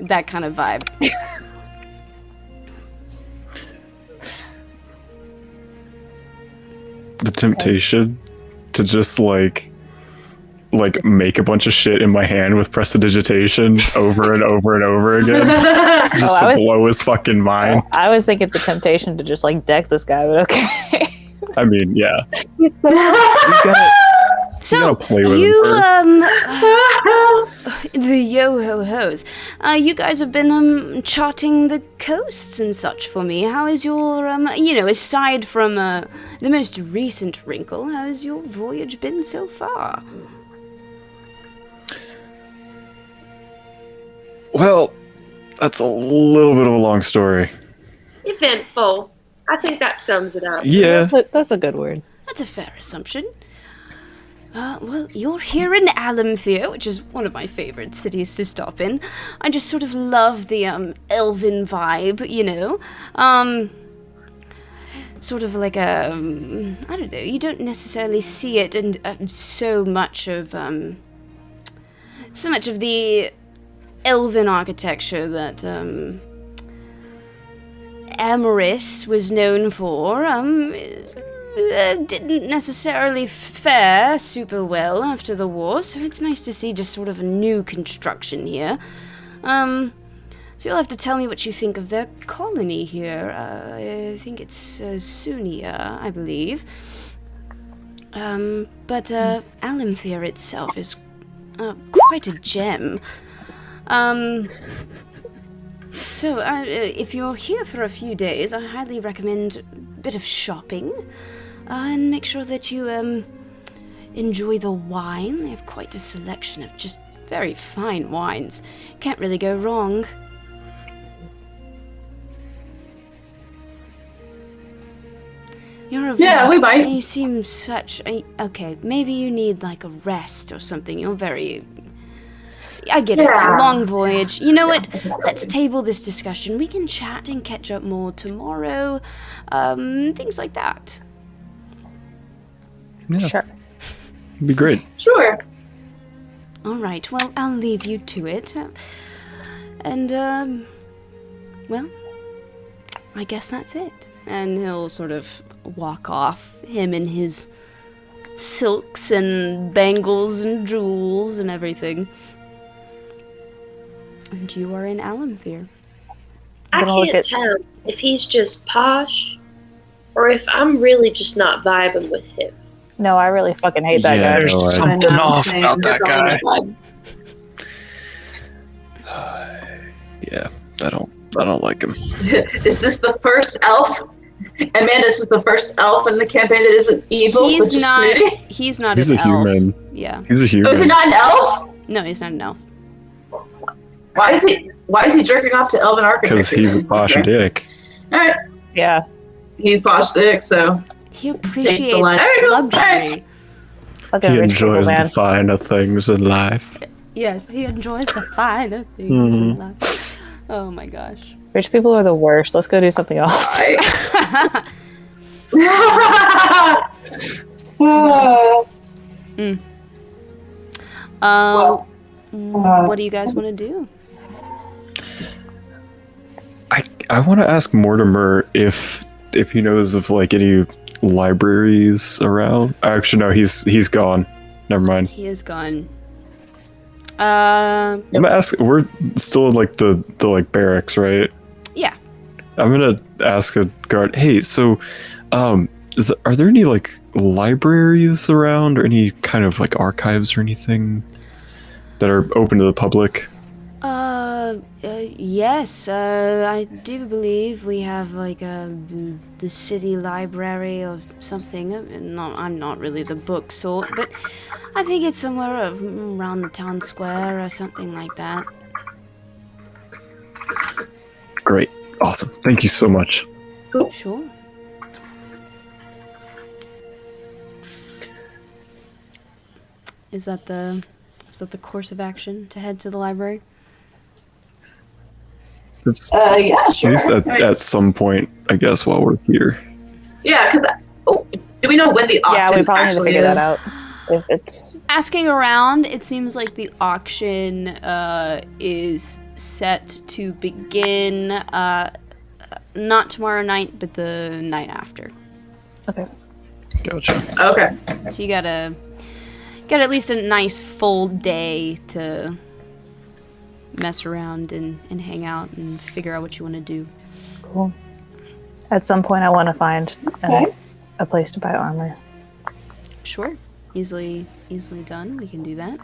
that kind of vibe. The temptation to just like make a bunch of shit in my hand with prestidigitation over and over and over again, just to blow his fucking mind. I was thinking the temptation to just like deck this guy, but okay. I mean, yeah. So play with the yo-ho-hos, you guys have been charting the coasts and such for me. How is your aside from the most recent wrinkle, how has your voyage been so far? Well, that's a little bit of a long story. Eventful. I think that sums it up. Yeah, That's a good word. That's a fair assumption. Well, you're here in Alamthea, which is one of my favorite cities to stop in. I just sort of love the elven vibe, sort of like a, I don't know, you don't necessarily see it in so much of the elven architecture that Amaris was known for. Didn't necessarily fare super well after the war, so it's nice to see just sort of a new construction here. So you'll have to tell me what you think of their colony here. I think it's Sunia, I believe. But Alamthea itself is quite a gem. So, if you're here for a few days, I highly recommend a bit of shopping, and make sure that you enjoy the wine. They have quite a selection of just very fine wines. Can't really go wrong. Yeah, we might. You seem such okay, maybe you need like a rest or something. You're very... I get it. Long voyage. You know what? Let's table this discussion. We can chat and catch up more tomorrow. Things like that. Yeah. Sure. It'd be great. Sure. All right. Well, I'll leave you to it. And, well, I guess that's it. And he'll sort of walk off, him and his silks and bangles and jewels and everything. And you are in Alamthea. I can't tell if he's just posh or if I'm really just not vibing with him. No, I really fucking hate that guy. There's something off about that guy. Yeah, I don't like him. Is this the first elf? Amanda, this is the first elf in the campaign that isn't evil. He's not an He's a elf. human. Yeah. He's a human. Oh, is he not an elf? No, he's not an elf. Why is he jerking off to elven architecture? Because he's a posh dick. All right. Yeah. He's posh dick, so He takes the appreciates line. All right, cool. luxury. All right. Fucking He rich people, enjoys man. the finer things in life. Yes, he enjoys the finer things in life. Oh my gosh. Rich people are the worst. Let's go do something else. What do you guys want to do? I want to ask Mortimer if he knows of like any libraries around. Actually, no, he's gone. Never mind. He is gone. I'm gonna ask. We're still in like the like barracks, right? Yeah. I'm gonna ask a guard. Hey, so, are there any like libraries around, or any kind of like archives or anything that are open to the public? Yes. I do believe we have like the city library or something. I'm not really the book sort, but I think it's somewhere around the town square or something like that. Great. Awesome. Thank you so much. Cool. Sure. Is that the course of action to head to the library? It's Yeah, sure. at least at some point, I guess, while we're here. Yeah, because do we know when the auction Yeah, we probably need to actually figure is? that out. If it's Asking around, it seems like the auction is set to begin not tomorrow night, but the night after. okay. Gotcha. Okay. So you got at least a nice full day to mess around and hang out and figure out what you want to do. Cool. At some point, I want to find a place to buy armor. Sure. Easily done. We can do that.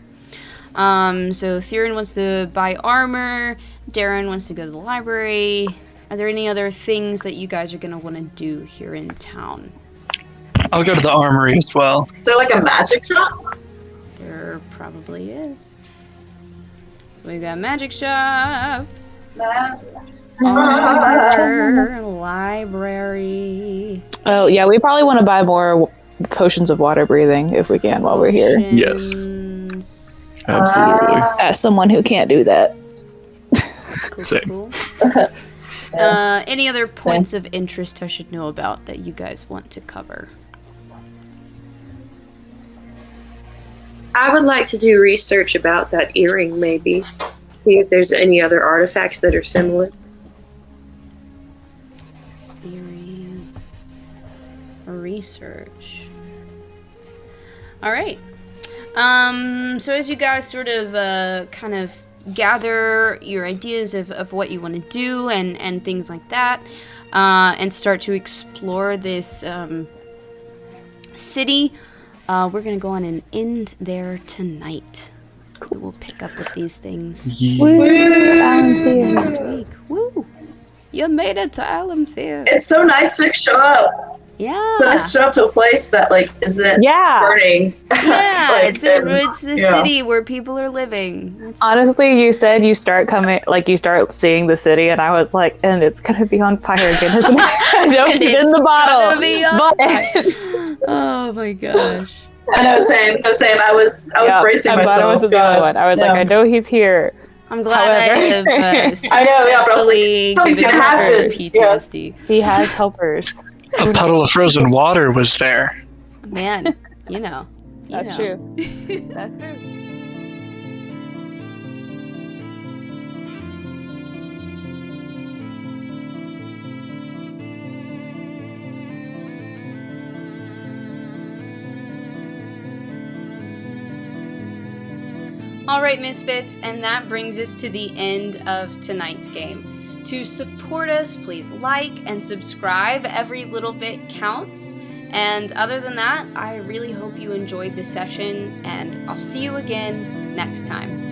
So Theron wants to buy armor. Darren wants to go to the library. Are there any other things that you guys are going to want to do here in town? I'll go to the armory as well. Is there like a magic shop? There probably is. So we've got magic shop, armor, library. Oh, yeah, we probably want to buy more potions of water breathing if we can while we're here. Yes. Potions. Absolutely. As someone who can't do that. Same. Cool. Any other points of interest I should know about that you guys want to cover? I would like to do research about that earring, maybe. See if there's any other artifacts that are similar. Earring. Research. All right. So as you guys sort of kind of gather your ideas of what you want to do and things like that, and start to explore this city, we're going to go on an end there tonight. We will pick up with these things next week. Woo! You made it to Alamthir. It's so nice to show up. Yeah. It's so nice to show up to a place that like isn't burning. Yeah, Like, it's a yeah. city where people are living. It's Honestly, you said you start seeing the city, and I was like, and it's gonna be on fire again, isn't it? I know And it's it's in the bottle. gonna be on but oh my gosh. I know, same. No, same. I was bracing I'm myself. glad it was another one. I was like, I know he's here. I'm glad I have I know, yeah, but I was successfully like, something's given gonna her happen. PTSD. He has helpers. A puddle of frozen water was there. Man, you know. That's true. That's true. All right, Misfits, and that brings us to the end of tonight's game. To support us, please like and subscribe. Every little bit counts. And other than that, I really hope you enjoyed the session, and I'll see you again next time.